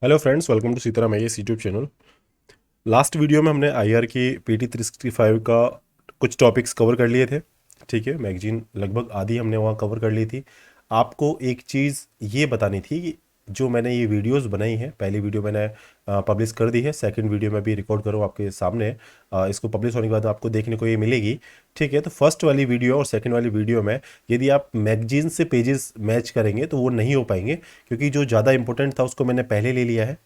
Hello friends, welcome to Sitaram IAS YouTube channel. Last video में हमने IR की PT 365 का कुछ टॉपिक्स कवर कर लिए थे। ठीक है, मैगजीन लगभग आधी हमने वहाँ कवर कर ली थी। आपको एक चीज़ ये बतानी थी कि जो मैंने ये वीडियोस बनाई हैं, पहली वीडियो मैंने पब्लिश कर दी है, सेकंड वीडियो मैं भी रिकॉर्ड करूँ आपके सामने। इसको पब्लिश होने के बाद आपको देखने को ये मिलेगी। ठीक है, तो फर्स्ट वाली वीडियो और सेकंड वाली वीडियो में यदि आप मैगजीन से पेजेस मैच करेंगे तो वो नहीं हो पाएंगे, क्योंकि जो ज़्यादा इंपॉर्टेंट था उसको मैंने पहले ले लिया है।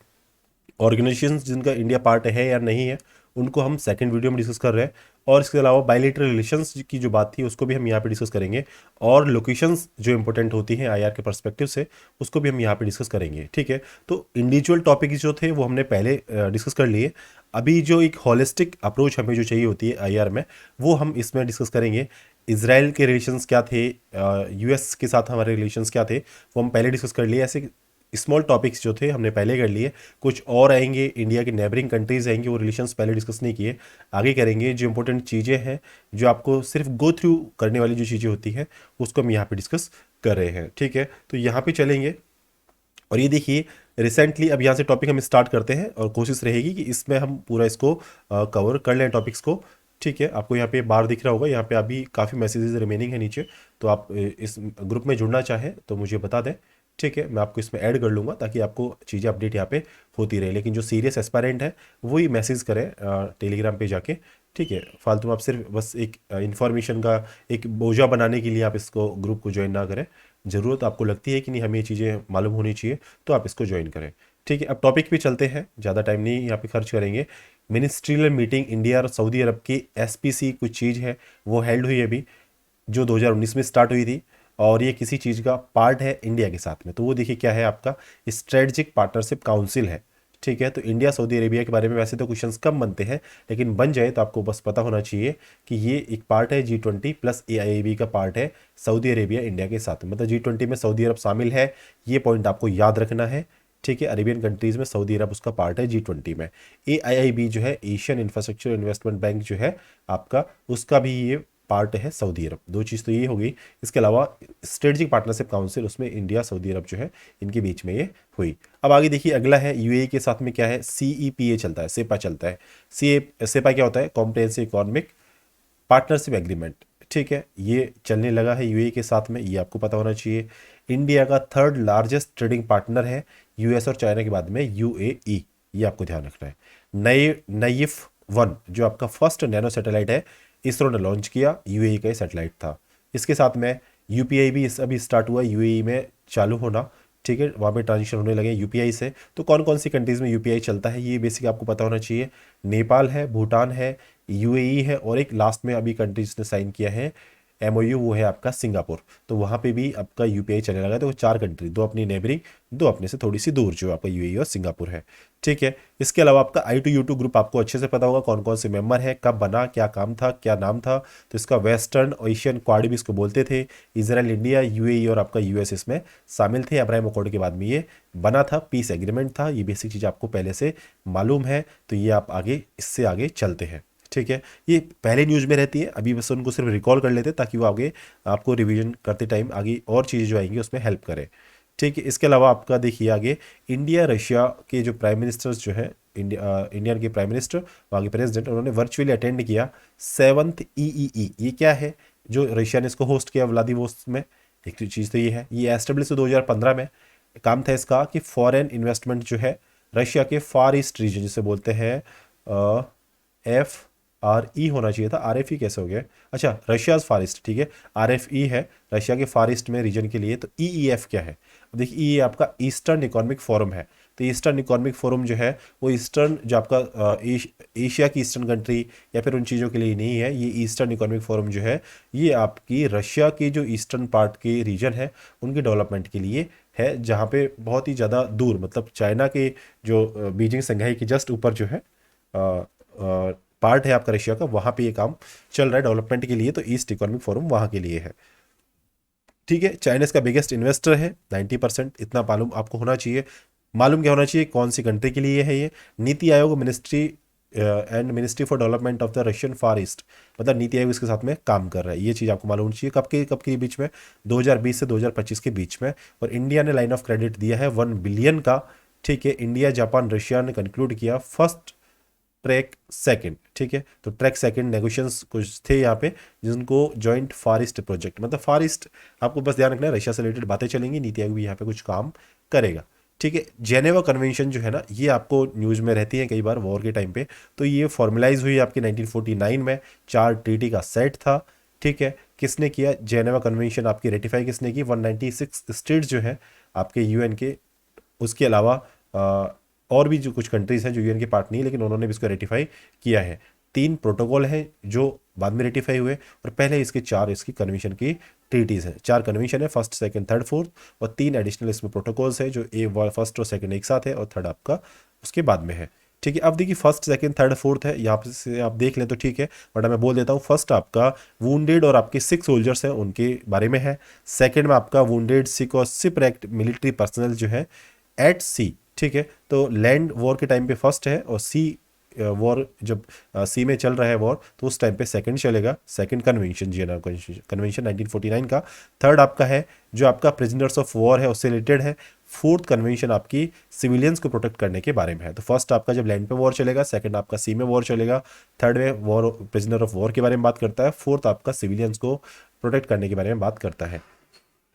ऑर्गेनाइजेशंस जिनका इंडिया पार्ट है या नहीं है उनको हम सेकंड वीडियो में डिस्कस कर रहे हैं। और इसके अलावा बायलेटरल रिलेशंस की जो बात थी उसको भी हम यहाँ पे डिस्कस करेंगे। और लोकेशंस जो इंपॉर्टेंट होती हैं आईआर के पर्सपेक्टिव से उसको भी हम यहाँ पे डिस्कस करेंगे। ठीक है, तो इंडिविजुअल टॉपिक जो थे वो हमने पहले डिस्कस कर लिए। अभी जो एक हॉलिस्टिक अप्रोच हमें जो चाहिए होती है आईआर में, वो हम इसमें डिस्कस करेंगे। इसराइल के रिलेशंस क्या थे, यूएस के साथ हमारे रिलेशंस क्या थे, वो हम पहले डिस्कस कर लिए। ऐसे स्मॉल टॉपिक्स जो थे हमने पहले कर लिए। कुछ और आएंगे, इंडिया के नेबरिंग कंट्रीज आएंगे, वो रिलेशंस पहले डिस्कस नहीं किए, आगे करेंगे। जो इंपॉर्टेंट चीज़ें हैं, जो आपको सिर्फ गो थ्रू करने वाली जो चीज़ें होती हैं, उसको हम यहाँ पे डिस्कस कर रहे हैं। ठीक है, तो यहाँ पे चलेंगे। और ये देखिए, रिसेंटली अब यहाँ से टॉपिक हम स्टार्ट करते हैं और कोशिश रहेगी कि इसमें हम पूरा इसको कवर कर लें टॉपिक्स को। ठीक है, आपको यहाँ पे बार दिख रहा होगा, यहाँ पे अभी काफ़ी मैसेजेस रिमेनिंग है नीचे। तो आप इस ग्रुप में जुड़ना चाहें तो मुझे बता दें। ठीक है, मैं आपको इसमें ऐड कर लूँगा ताकि आपको चीज़ें अपडेट यहाँ पे होती रहे। लेकिन जो सीरियस एस्पायरेंट है वही मैसेज करें टेलीग्राम पे जाके। ठीक है, फालतू में आप सिर्फ बस एक इन्फॉर्मेशन का एक बोझा बनाने के लिए आप इसको ग्रुप को ज्वाइन ना करें। ज़रूरत आपको लगती है कि नहीं हमें ये चीज़ें मालूम होनी चाहिए तो आप इसको ज्वाइन करें। ठीक है, अब टॉपिक पे चलते हैं, ज़्यादा टाइम नहीं यहाँ पे खर्च करेंगे। मिनिस्ट्रियल मीटिंग इंडिया और सऊदी अरब की एसपीसी कुछ चीज़ है, वो हेल्ड हुई अभी, जो 2019 में स्टार्ट हुई थी। और ये किसी चीज़ का पार्ट है इंडिया के साथ में, तो वो देखिए क्या है, आपका स्ट्रेटजिक पार्टनरशिप काउंसिल है। ठीक है, तो इंडिया सऊदी अरेबिया के बारे में वैसे तो क्वेश्चंस कम बनते हैं, लेकिन बन जाए तो आपको बस पता होना चाहिए कि ये एक पार्ट है G20 प्लस AIIB का पार्ट है सऊदी अरेबिया इंडिया के साथ में, मतलब G20 में सऊदी अरब शामिल है। ये पॉइंट आपको याद रखना है। ठीक है, अरेबियन कंट्रीज़ में सऊदी अरब उसका पार्ट है G20 में। AIIB जो है एशियन इंफ्रास्ट्रक्चर इन्वेस्टमेंट बैंक जो है आपका, उसका भी ये पार्ट है सऊदी अरब। दो चीज़ तो ये हो गई। इसके अलावा स्ट्रेटजिक पार्टनरशिप काउंसिल, उसमें इंडिया सऊदी अरब जो है इनके बीच में ये हुई। अब आगे देखिए, अगला है यूएई के साथ में क्या है, CEPA चलता है, सेपा चलता है। सेपा क्या होता है, कॉम्प्रिहेंसिव इकोनॉमिक पार्टनरशिप एग्रीमेंट। ठीक है, ये चलने लगा है यूएई के साथ में, ये आपको पता होना चाहिए। इंडिया का थर्ड लार्जेस्ट ट्रेडिंग पार्टनर है यूएस और चाइना के बाद में यूएई, ये आपको ध्यान रखना है। नए नईफ वन जो आपका फर्स्ट नैनो सैटेलाइट है, इसरो ने लॉन्च किया, यूएई का सैटेलाइट था। इसके साथ में यूपीआई भी अभी स्टार्ट हुआ यूएई में चालू होना। ठीक है, वहाँ पे ट्रांजिशन होने लगे यूपीआई से। तो कौन कौन सी कंट्रीज़ में यूपीआई चलता है ये बेसिक आपको पता होना चाहिए। नेपाल है, भूटान है, यूएई है, और एक लास्ट में अभी कंट्रीज ने साइन किया है MOU, वो है आपका सिंगापुर। तो वहाँ पे भी आपका यूपीआई चलने लगा है। तो वो चार कंट्री, दो अपनी नेबरिंग, दो अपने से थोड़ी सी दूर, जो आपका यूएई और सिंगापुर है। ठीक है, इसके अलावा आपका I2U2 ग्रुप आपको अच्छे से पता होगा कौन कौन से मेंबर है, कब बना, क्या काम था, क्या नाम था। तो इसका वेस्टर्न एशियन क्वाड भी इसको बोलते थे। इसराइल, इंडिया, यूएई और आपका यूएस इसमें शामिल थे। अब्राहम अकॉर्ड के बाद में ये बना था, पीस एग्रीमेंट था। ये बेसिक चीज़ आपको पहले से मालूम है, तो ये आप आगे इससे आगे चलते हैं। ठीक है, ये पहले न्यूज़ में रहती है, अभी बस उनको सिर्फ रिकॉल कर लेते हैं ताकि वो आगे आपको रिवीजन करते टाइम आगे और चीज़ें जो आएंगी उसमें हेल्प करे। ठीक है, इसके अलावा आपका देखिए आगे, इंडिया रशिया के जो प्राइम मिनिस्टर्स जो है, इंडियन के प्राइम मिनिस्टर, वहाँ के प्रेसिडेंट, उन्होंने वर्चुअली अटेंड किया 7th EEE। ये क्या है, जो रशिया ने इसको होस्ट किया व्लादिवोस्तोक में। एक चीज़ तो ये है, ये एस्टेब्लिश 2015 में। काम था इसका कि फॉरेन इन्वेस्टमेंट जो है रशिया के फार ईस्ट रीजन, जिसे बोलते हैं FRE होना चाहिए था, RFE कैसे हो गया, अच्छा रशियाज फार ईस्ट। ठीक है, RFE है रशिया के फार ईस्ट में रीजन के लिए। तो EEF क्या है, देखिए ये आपका ईस्टर्न इकोनॉमिक फोरम है। तो ईस्टर्न इकोनॉमिक फोरम जो है वो ईस्टर्न जो आपका एशिया की ईस्टर्न कंट्री या फिर उन चीज़ों के लिए नहीं है। ये ईस्टर्न इकोनॉमिक फोरम जो है ये आपकी रशिया के जो ईस्टर्न पार्ट के रीजन है उनके डेवलपमेंट के लिए है, जहाँ पे बहुत ही ज़्यादा दूर, मतलब चाइना के जो बीजिंग संघाई के जस्ट ऊपर जो है पार्ट है आपका रशिया का, वहाँ पे ये काम चल रहा है डेवलपमेंट के लिए। तो ईस्ट इकोनॉमिक फोरम वहाँ के लिए है। ठीक है, चाइना इसका बिगेस्ट इन्वेस्टर है 90%, इतना मालूम आपको होना चाहिए। मालूम क्या होना चाहिए, कौन सी कंट्री के लिए है ये, NITI Aayog ministry and ministry for development of the Russian far east, मतलब नीति आयोग इसके साथ में काम कर रहा है। ये चीज़ आपको मालूम होनी चाहिए। कब के बीच में, 2020 से 2025 के बीच में। और इंडिया ने लाइन ऑफ क्रेडिट दिया है 1 बिलियन का ठीक है, इंडिया जापान रशिया ने कंक्लूड किया फर्स्ट ट्रैक सेकंड। ठीक है, तो ट्रैक सेकंड नेगोशिएशंस कुछ थे यहाँ पे जिनको जॉइंट फार ईस्ट प्रोजेक्ट, मतलब फार ईस्ट आपको बस ध्यान रखना है, रशिया से रिलेटेड बातें चलेंगी, नीति आयोग भी यहाँ पे कुछ काम करेगा। ठीक है, जेनेवा कन्वेंशन जो है ना, ये आपको न्यूज़ में रहती है कई बार वॉर के टाइम पे, तो ये फॉर्मलाइज हुई आपकी 1949 में, 4 ट्रीटी का सेट था। ठीक है, किसने किया जेनेवा कन्वेंशन, आपकी रेटिफाई किसने की, 196 स्टेट्स जो है आपके यूएन के, उसके अलावा और भी जो कुछ कंट्रीज हैं जो यूएन के पार्ट नहीं है लेकिन उन्होंने भी इसको रेटिफाई किया है। 3 प्रोटोकॉल हैं जो बाद में रेटिफाई हुए, और पहले इसके 4 इसकी कन्वेंशन की ट्रीटीज हैं। 4 कन्वेंशन है, फर्स्ट सेकंड थर्ड फोर्थ, और 3 एडिशनल इसमें प्रोटोकॉल्स है जो फर्स्ट और सेकंड एक साथ है और थर्ड आपका उसके बाद में है। ठीक है, अब देखिए फर्स्ट सेकंड थर्ड फोर्थ है, यहाँ से आप देख लें तो ठीक है, बट मैं बोल देता हूँ। फर्स्ट आपका वुंडेड और आपके सिक सोल्जर्स हैं उनके बारे में है। सेकंड में आपका वुंडेड सिक और सिप रैक्ट मिलिट्री पर्सनल जो है एट सी। ठीक है, तो लैंड वॉर के टाइम पे फर्स्ट है, और सी वॉर जब सी में चल रहा है वॉर तो उस टाइम पे सेकंड चलेगा, सेकंड कन्वेंशन जेनेवा कन्वेंशन 1949 का। थर्ड आपका है जो आपका प्रिजनर्स ऑफ वॉर है उससे रिलेटेड है। फोर्थ कन्वेंशन आपकी सिविलियंस को प्रोटेक्ट करने के बारे में है। तो फर्स्ट आपका जब लैंड पे वॉर चलेगा, सेकंड आपका सी में वॉर चलेगा, थर्ड में वॉर प्रिजनर ऑफ वॉर के बारे में बात करता है, फोर्थ आपका सिविलियंस को प्रोटेक्ट करने के बारे में बात करता है।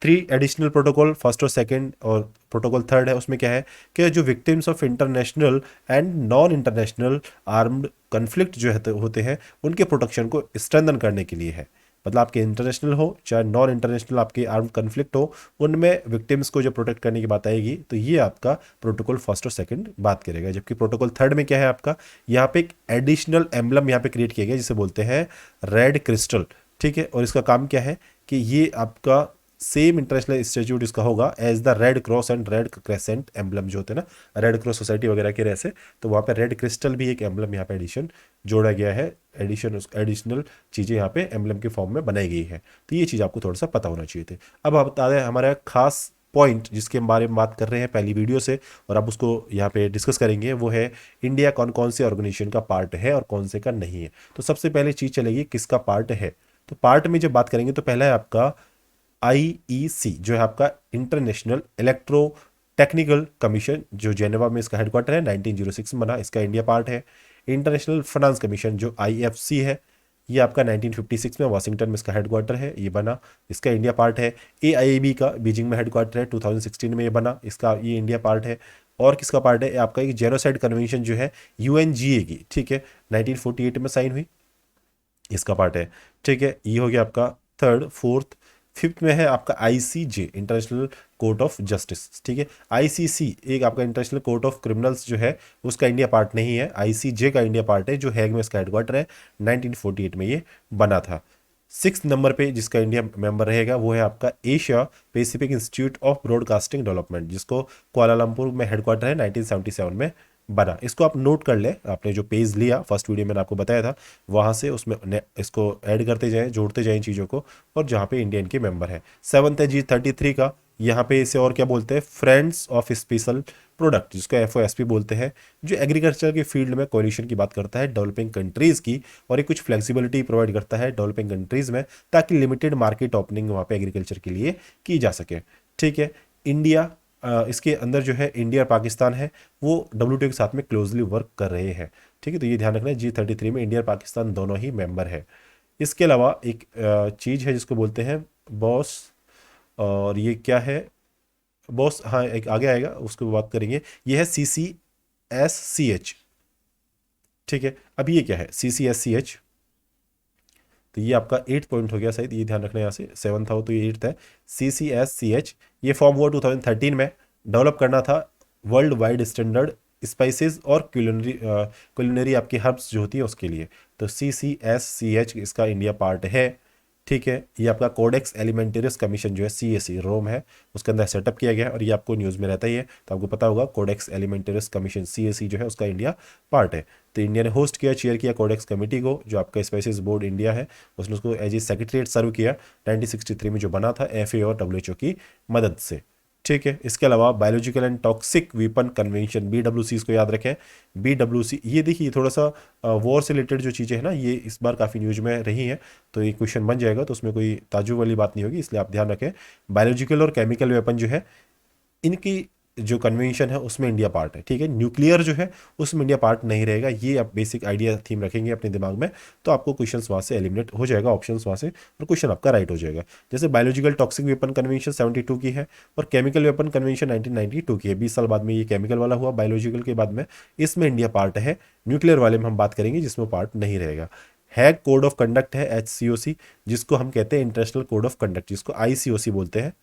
3 एडिशनल प्रोटोकॉल, फर्स्ट और सेकंड, और प्रोटोकॉल थर्ड है, उसमें क्या है कि जो victims of international and non international armed conflict जो है होते हैं उनके प्रोटेक्शन को स्ट्रेंथन करने के लिए है। मतलब आपके इंटरनेशनल हो चाहे नॉन इंटरनेशनल आपके आर्म्ड कन्फ्लिक्ट हो, उनमें विक्टिम्स को जो प्रोटेक्ट करने की बात आएगी तो ये आपका प्रोटोकॉल फर्स्ट और सेकंड बात करेगा। जबकि प्रोटोकॉल थर्ड में क्या है आपका, यहाँ पे एक एडिशनल एम्बलम यहाँ पे क्रिएट किया गया जिसे बोलते हैं रेड क्रिस्टल। ठीक है, और इसका काम क्या है कि ये आपका सेम इंटरनेशनल इंस्टीट्यूट इसका होगा as the red cross and red crescent emblem जो होते हैं ना रेड क्रॉस सोसाइटी वगैरह के जैसे, तो वहाँ पे रेड क्रिस्टल भी एक एम्बलम यहाँ पे एडिशन जोड़ा गया है। एडिशनल चीज़ें यहाँ पे एम्बलम के फॉर्म में बनाई गई है। तो ये चीज़ आपको थोड़ा सा पता होना चाहिए थे। अब आप बता दें हमारा खास पॉइंट जिसके बारे में बात कर रहे हैं पहली वीडियो से, और आप उसको यहाँ पे डिस्कस करेंगे, वो है इंडिया कौन कौन से ऑर्गेनाइजेशन का पार्ट है और कौन से का नहीं है। तो सबसे पहले चीज़ चलेगी किसका पार्ट है। तो पार्ट में जब बात करेंगे तो पहला है आपका आईईसी जो है आपका इंटरनेशनल इलेक्ट्रो टेक्निकल कमीशन, जो जेनेवा में इसका हेडक्वार्टर है, 1906 में बना, इसका इंडिया पार्ट है। इंटरनेशनल फाइनेंस कमीशन जो आईएफसी है, ये आपका 1956 में वाशिंगटन में इसका हेडक्वार्टर है, ये बना, इसका इंडिया पार्ट है। एआईबी का बीजिंग में हेडक्वार्टर है, 2016 में ये बना, इसका ये इंडिया पार्ट है। और किसका पार्ट है आपका एक जेनोसाइड कन्वेंशन जो है यूएनजीए की, ठीक है, 1948 में साइन हुई, इसका पार्ट है। ठीक है, ये हो गया आपका थर्ड। फोर्थ फिफ्थ में है आपका ICJ international court of justice. ठीक है, आईसीसी एक आपका इंटरनेशनल कोर्ट ऑफ क्रिमिनल्स जो है उसका इंडिया पार्ट नहीं है, आईसीजे का इंडिया पार्ट है जो हैग में इसका हेडक्वार्टर है, 1948 में ये बना था। 6 नंबर पे जिसका इंडिया मेंबर रहेगा वो है आपका Asia Pacific institute of broadcasting development, जिसको कुआलालंपुर में हेडक्वार्टर है, 1977 में बना। इसको आप नोट कर लें, आपने जो पेज लिया फर्स्ट वीडियो मैंने आपको बताया था वहाँ से, उसमें इसको ऐड करते जाएं, जोड़ते जाएं चीज़ों को, और जहाँ पे इंडियन के मेंबर है। 7th है G33 का, यहाँ पे इसे और क्या बोलते हैं, फ्रेंड्स ऑफ स्पेशल प्रोडक्ट, जिसको FOSP बोलते हैं, जो एग्रीकल्चर के फील्ड में कोलिशन की बात करता है डेवलपिंग कंट्रीज़ की, और ये कुछ फ्लेक्सिबिलिटी प्रोवाइड करता है डेवलपिंग कंट्रीज़ में ताकि लिमिटेड मार्केट ओपनिंग वहाँ पे एग्रीकल्चर के लिए की जा सके। ठीक है, इंडिया इसके अंदर जो है इंडिया और पाकिस्तान है वो WTO के साथ में क्लोजली वर्क कर रहे हैं। ठीक है, तो ये ध्यान रखना है, G33 में इंडिया और पाकिस्तान दोनों ही मेंबर है। इसके अलावा एक चीज़ है जिसको बोलते हैं बॉस, और ये क्या है बॉस, हाँ एक आगे आएगा उसको बात करेंगे, ये है CCSCH। ठीक है, अब ये क्या है CCSCH, तो ये आपका 8th पॉइंट हो गया शायद, ये ध्यान रखना है, यहाँ से 7th था तो ये 8th है। CCSCH ये फॉर्म हुआ 2013 में, डेवलप करना था वर्ल्ड वाइड स्टैंडर्ड स्पाइसेस और कुलिनरी आपकी हर्ब्स जो होती है उसके लिए। तो CCSCH इसका इंडिया पार्ट है। ठीक है, ये आपका कोडेक्स एलिमेंटेरियस कमीशन जो है CAC रोम है उसके अंदर सेटअप किया गया है, और ये आपको न्यूज़ में रहता ही है तो आपको पता होगा कोडेक्स एलिमेंटेरियस कमीशन CAC जो है उसका इंडिया पार्ट है। तो इंडिया ने होस्ट किया, चेयर किया कोडेक्स कमेटी को, जो आपका स्पाइसेस बोर्ड इंडिया है उसने उसको एज ए सेक्रेटरीट सर्व किया 1963 में, जो बना था FA और WHO की मदद से। ठीक है, इसके अलावा biological and toxic weapon convention BWC, इसको याद रखें BWC। ये देखिए थोड़ा सा वॉर से रिलेटेड जो चीज़ें हैं ना ये इस बार काफ़ी न्यूज में रही हैं, तो ये क्वेश्चन बन जाएगा, तो उसमें कोई ताज्जुब वाली बात नहीं होगी, इसलिए आप ध्यान रखें। बायोलॉजिकल और केमिकल वेपन जो है इनकी जो कन्वेंशन है उसमें इंडिया पार्ट है, ठीक है। न्यूक्लियर जो है उसमें इंडिया पार्ट नहीं रहेगा। ये आप बेसिक आइडिया थीम रखेंगे अपने दिमाग में, तो आपको क्वेश्चंस वहाँ से एलिमिनेट हो जाएगा, ऑप्शंस वहाँ से, और क्वेश्चन आपका राइट हो जाएगा। जैसे बायोलॉजिकल टॉक्सिक वेपन कन्वेंशन 72 की है, और केमिकल वेपन कन्वेंशन 1992 की है। 20 साल बाद में ये केमिकल वाला हुआ, बायोलॉजिकल के बाद में इसमें इंडिया पार्ट है। न्यूक्लियर वाले में हम बात करेंगे जिसमें पार्ट नहीं रहेगा। हैग कोड ऑफ कंडक्ट है HCOC, जिसको हम कहते हैं इंटरनेशनल कोड ऑफ कंडक्ट, जिसको ICOC बोलते हैं,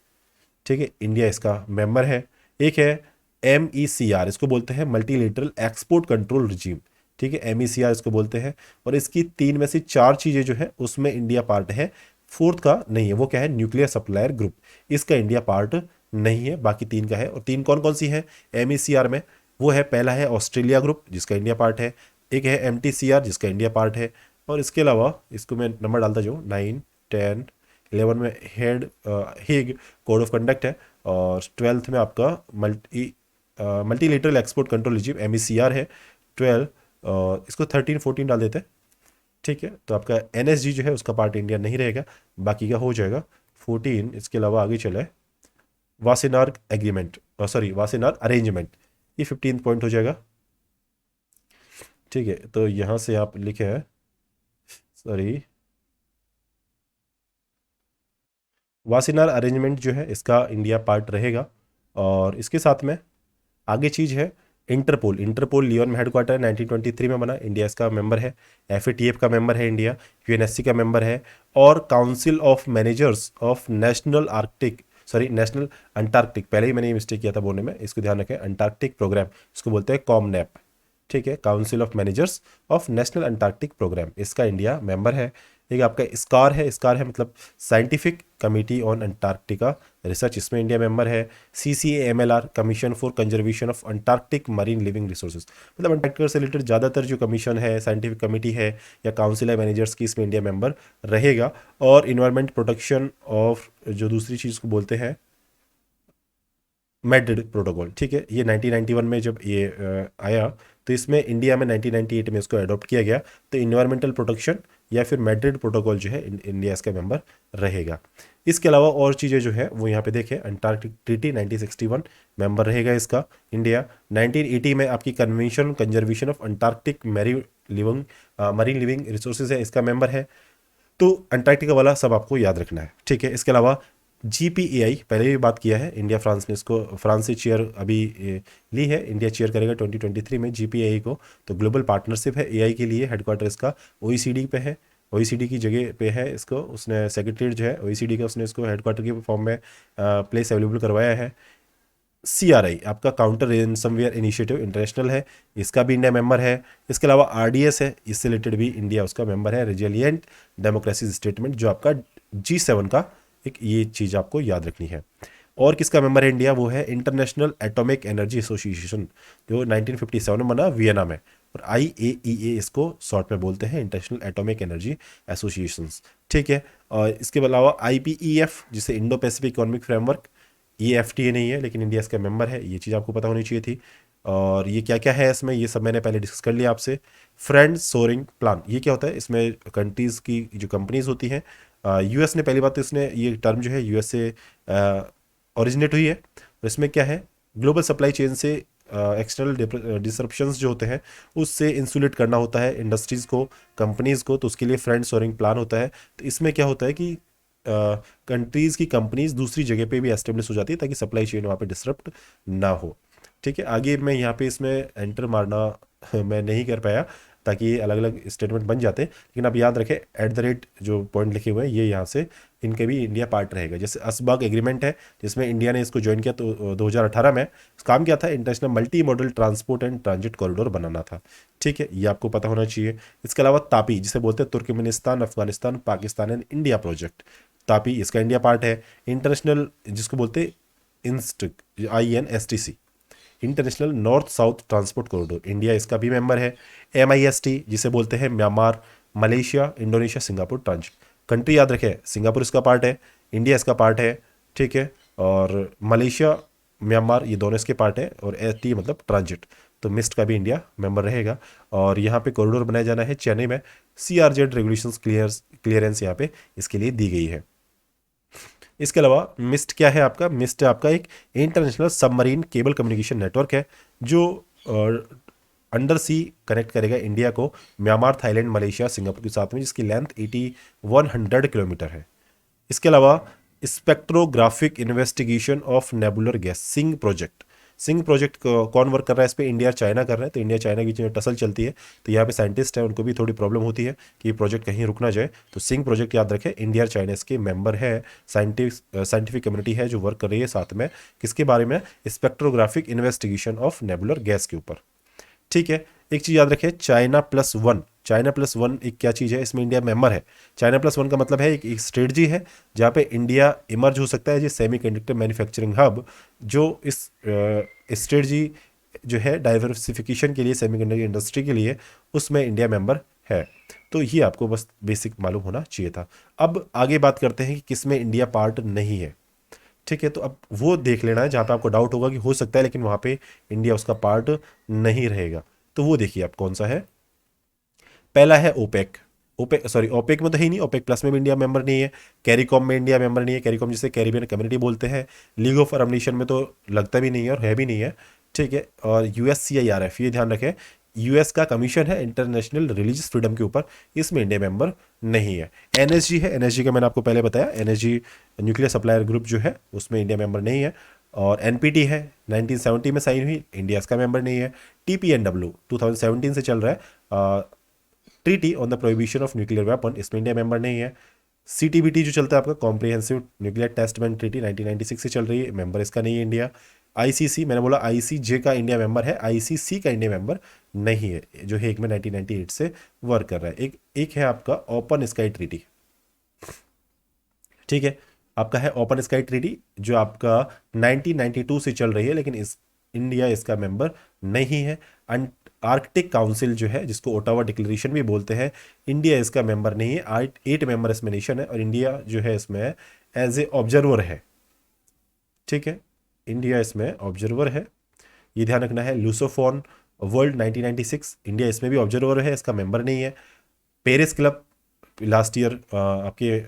ठीक है। इंडिया इसका मेंबर है। एक है MECR, इसको बोलते हैं मल्टीलेटरल एक्सपोर्ट कंट्रोल रिजीम, ठीक है। MECR इसको बोलते हैं। और इसकी 3 में से 4 चीज़ें जो है उसमें इंडिया पार्ट है, फोर्थ का नहीं है। वो क्या है? न्यूक्लियर सप्लायर ग्रुप, इसका इंडिया पार्ट नहीं है, बाकी 3 का है। और 3 कौन कौन सी है MECR में? वो है, पहला है ऑस्ट्रेलिया ग्रुप जिसका इंडिया पार्ट है, एक है MTCR जिसका इंडिया पार्ट है, और इसके अलावा इसको मैं नंबर डालता जाऊँ, 9, 10, 11 में हेग कोड ऑफ कंडक्ट है, और 12th में आपका multilateral export control regime MECR है। 12, इसको 13, 14 डाल देते हैं, ठीक है। तो आपका NSG जो है उसका पार्ट इंडिया नहीं रहेगा, बाकी का हो जाएगा 14। इसके अलावा आगे चले, Wassenaar agreement, sorry Wassenaar arrangement, ये 15th पॉइंट हो जाएगा, ठीक है। तो यहाँ से आप लिखे हैं, सॉरी, वासेनार अरेंजमेंट जो है इसका इंडिया पार्ट रहेगा। और इसके साथ में आगे चीज़ है इंटरपोल। इंटरपोल लियोन में हेडक्वार्टर 1923 में बना, इंडिया इसका मेंबर है। FATF का मेंबर है इंडिया, UNSC का मेंबर है, और council of managers of national Arctic, sorry national Antarctic, पहले ही मैंने ये मिस्टेक किया था बोलने में, इसको ध्यान रखें, अंटार्कटिक प्रोग्राम इसको बोलते हैं कॉमनैप, ठीक है। Council of managers of national Antarctic program, इसका इंडिया मेंबर है। एक आपका स्कार है, स्कार है मतलब scientific committee on Antarctica research, इसमें इंडिया मेंबर है। CCAMLR, commission for conservation of Antarctic marine living resources, मतलब अंटार्कटिका से रिलेटेड ज़्यादातर जो कमीशन है, साइंटिफिक कमेटी है या काउंसिल है मैनेजर्स की, इसमें इंडिया मेंबर रहेगा। और इन्वायरमेंट प्रोटेक्शन ऑफ जो दूसरी चीज़ को बोलते हैं मैड्रिड प्रोटोकॉल, ठीक है। ये 1991 में जब ये आया, तो इसमें इंडिया में 1998 में इसको अडॉप्ट किया गया। तो इन्वायरमेंटल प्रोटेक्शन या फिर मैड्रिड प्रोटोकॉल जो है इंडिया इसका मेंबर रहेगा। इसके अलावा और चीज़ें जो है वो यहाँ पे देखें, अंटार्कटिक ट्रीटी 1961 मेंबर रहेगा इसका इंडिया। 1980 में आपकी convention conservation of Antarctic marine living resources है, इसका मेंबर है। तो अंटार्कटिका वाला सब आपको याद रखना है, ठीक है। इसके अलावा GPAI, पहले भी बात किया है, इंडिया फ्रांस ने इसको, फ्रांस से चेयर अभी ली है, इंडिया चेयर करेगा 2023 में GPAI को। तो ग्लोबल पार्टनरशिप है AI के लिए, हेडक्वार्टर इसका OECD पे है, OECD की जगह पे है। इसको उसने सेक्रेटरीट जो है OECD का, उसने इसको हेडक्वार्टर के फॉर्म में प्लेस अवेलेबल करवाया है। CRI आपका काउंटर रेंसमवेयर इनिशिएटिव इंटरनेशनल है, इसका भी इंडिया मेंबर है। इसके अलावा RDS है, इससे रिलेटेड भी इंडिया उसका मेंबर है। रेजिलिएंट डेमोक्रेसी स्टेटमेंट जो आपका G7 का एक, ये चीज़ आपको याद रखनी है। और किसका मेंबर है इंडिया? वो है इंटरनेशनल एटॉमिक एनर्जी एसोसिएशन, जो 1957 में बना वियना में, और IAEA इसको शॉर्ट में बोलते हैं, इंटरनेशनल एटॉमिक एनर्जी एसोसिएशंस, ठीक है। और इसके अलावा IPEF, जिसे इंडो पैसिफिक इकोनॉमिक फ्रेमवर्क, ये FTA नहीं है लेकिन इंडिया इसका मेंबर है, ये चीज़ आपको पता होनी चाहिए थी। और ये क्या क्या है इसमें, ये सब मैंने पहले डिस्कस कर लिया आपसे। फ्रेंड सोरिंग प्लान, ये क्या होता है? इसमें कंट्रीज़ की जो कंपनीज होती हैं, US ने, पहली बात तो इसने ये टर्म जो है US से ओरिजिनेट हुई है। और इसमें क्या है, ग्लोबल सप्लाई चेन से एक्सटर्नल डिसरप्शंस जो होते हैं उससे इंसुलेट करना होता है इंडस्ट्रीज़ को, कंपनीज़ को, तो उसके लिए फ्रेंड सोरिंग प्लान होता है। तो इसमें क्या होता है कि कंट्रीज़ की कंपनीज दूसरी जगह पे भी एस्टेब्लिश हो जाती है ताकि सप्लाई चेन वहाँ पे डिसरप्ट ना हो, ठीक है। आगे मैं यहाँ पे इसमें एंटर मारना मैं नहीं कर पाया, ताकि अलग अलग स्टेटमेंट बन जाते, लेकिन आप याद रखें @ जो पॉइंट लिखे हुए हैं ये यहाँ से इनके भी इंडिया पार्ट रहेगा। जैसे असबाग एग्रीमेंट है, जिसमें इंडिया ने इसको ज्वाइन किया तो 2018 में। काम क्या था? International multi modal transport and transit corridor बनाना था, ठीक है, ये आपको पता होना चाहिए। इसके अलावा तापी, जिसे बोलते हैं Turkmenistan Afghanistan Pakistan and India project, Tapi इसका इंडिया पार्ट है। इंटरनेशनल जिसको बोलते हैं INSTC, international north south transport corridor, India इसका भी मेंबर है। MIST जिसे बोलते हैं Myanmar Malaysia Indonesia Singapore transit, country याद रखें, सिंगापुर इसका पार्ट है, इंडिया इसका पार्ट है, ठीक है। और मलेशिया म्यांमार ये दोनों इसके पार्ट है, और ST मतलब ट्रांजिट, तो मिस्ट का भी इंडिया मेंबर रहेगा। और यहाँ पे कॉरिडोर बनाया जाना है चेन्नई में, CRZ रेगुलेशंस क्लियरेंस यहाँ पे इसके लिए दी गई है। इसके अलावा मिस्ट क्या है आपका? मिस्ट आपका एक international submarine cable communication network है जो अंडर सी कनेक्ट करेगा इंडिया को म्यांमार, थाईलैंड, मलेशिया, सिंगापुर के साथ में, जिसकी लेंथ 8100 किलोमीटर है। इसके अलावा spectrographic investigation of nebular gas SING project. SING project कौन वर्क कर रहा है इस पे? इंडिया और चाइना कर रहा है। तो इंडिया चाइना के बीच में टसल चलती है, तो यहाँ पे साइंटिस्ट हैं, उनको भी थोड़ी प्रॉब्लम होती है कि ये प्रोजेक्ट कहीं रुक ना जाए। तो सिंग प्रोजेक्ट याद रखें, इंडिया और चाइना इसके मेंबर है, साइंटिफिक कम्युनिटी है जो वर्क कर रही है साथ में। किसके बारे में? Spectrographic investigation of nebular gas के ऊपर। ठीक है, एक चीज याद रखें, China plus one. China plus one एक क्या चीज है? इसमें इंडिया मेंबर है। चाइना प्लस वन का मतलब है एक स्ट्रेटजी है जहाँ पे इंडिया इमर्ज हो सकता है जो सेमीकंडक्टर मैन्युफैक्चरिंग हब, जो इस स्ट्रेटजी जो है डाइवर्सिफिकेशन के लिए सेमीकंडक्टर इंडस्ट्री के लिए, उसमें इंडिया मेंबर है। तो ये आपको बस बेसिक मालूम होना चाहिए था। अब आगे बात करते हैं कि किसमें इंडिया पार्ट नहीं है। ठीक है, तो अब वो देख लेना है जहाँ पे आपको डाउट होगा कि हो सकता है लेकिन वहाँ पे इंडिया उसका पार्ट नहीं रहेगा। तो वो देखिए आप कौन सा है। पहला है ओपेक। ओपेक सॉरी, ओपेक में तो है ही नहीं, ओपेक प्लस में भी इंडिया मेंबर नहीं है। कैरिकॉम में इंडिया मेंबर नहीं है, कैरिकॉम जिसे कैरिबियन कम्युनिटी बोलते हैं। लीग ऑफ अरब नेशन में तो लगता भी नहीं है और है भी नहीं है। ठीक है, और USCIRF, ये ध्यान रखें, यूएस का कमीशन है इंटरनेशनल रिलीजियस फ्रीडम के ऊपर, इसमें इंडिया मेंबर नहीं है। एनएसजी है, एनएसजी का मैंने आपको पहले बताया, एनएसजी न्यूक्लियर सप्लायर ग्रुप जो है उसमें इंडिया मेंबर नहीं है। और एनपीटी है, 1970 में साइन हुई, इंडिया इसका मेंबर नहीं है। TPNW 2017 से चल रहा है, treaty on the prohibition of nuclear weapon, इसमें इंडिया मेंबर नहीं है। CTBT जो चलता है आपका, comprehensive nuclear test band treaty, 1996 से चल रही है, मेंबर इसका नहीं है इंडिया। ICC, मैंने बोला ICJ का इंडिया मेंबर है, ICC का इंडिया मेंबर नहीं है, जो है एक में 1998 से वर्क कर रहा है। एक है आपका ओपन स्काई ट्रीटी। ठीक है, आपका है ओपन स्काई ट्रीटी जो आपका 1992 से चल रही है, लेकिन इस इंडिया इसका मेंबर नहीं है। आर्कटिक काउंसिल जो है, जिसको ओटावा डिक्लेरेशन भी बोलते हैं, इंडिया इसका मेंबर नहीं है। 8 मेंबर इसमें नेशन है और इंडिया जो है इसमें एज ए ऑब्जर्वर है। ठीक है, इंडिया इसमें ऑब्जर्वर है, ये ध्यान रखना है। लूसोफोन वर्ल्ड 1996, इंडिया इसमें भी ऑब्जर्वर है, इसका मेंबर नहीं है। पेरिस क्लब लास्ट ईयर आपके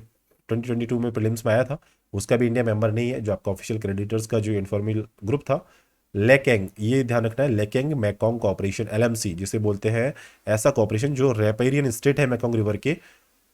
2022 में प्रीलिम्स में आया था, उसका भी इंडिया मेंबर नहीं है, जो आपका ऑफिशियल क्रेडिटर्स का जो इन्फॉर्मल ग्रुप था। लेकेंग, ये ध्यान रखना है, लेकेंग मैकोंग कॉपरेशन LMC जिसे बोलते हैं, ऐसा कॉपरेशन जो रेपेरियन स्टेट है मैकोंग रिवर के,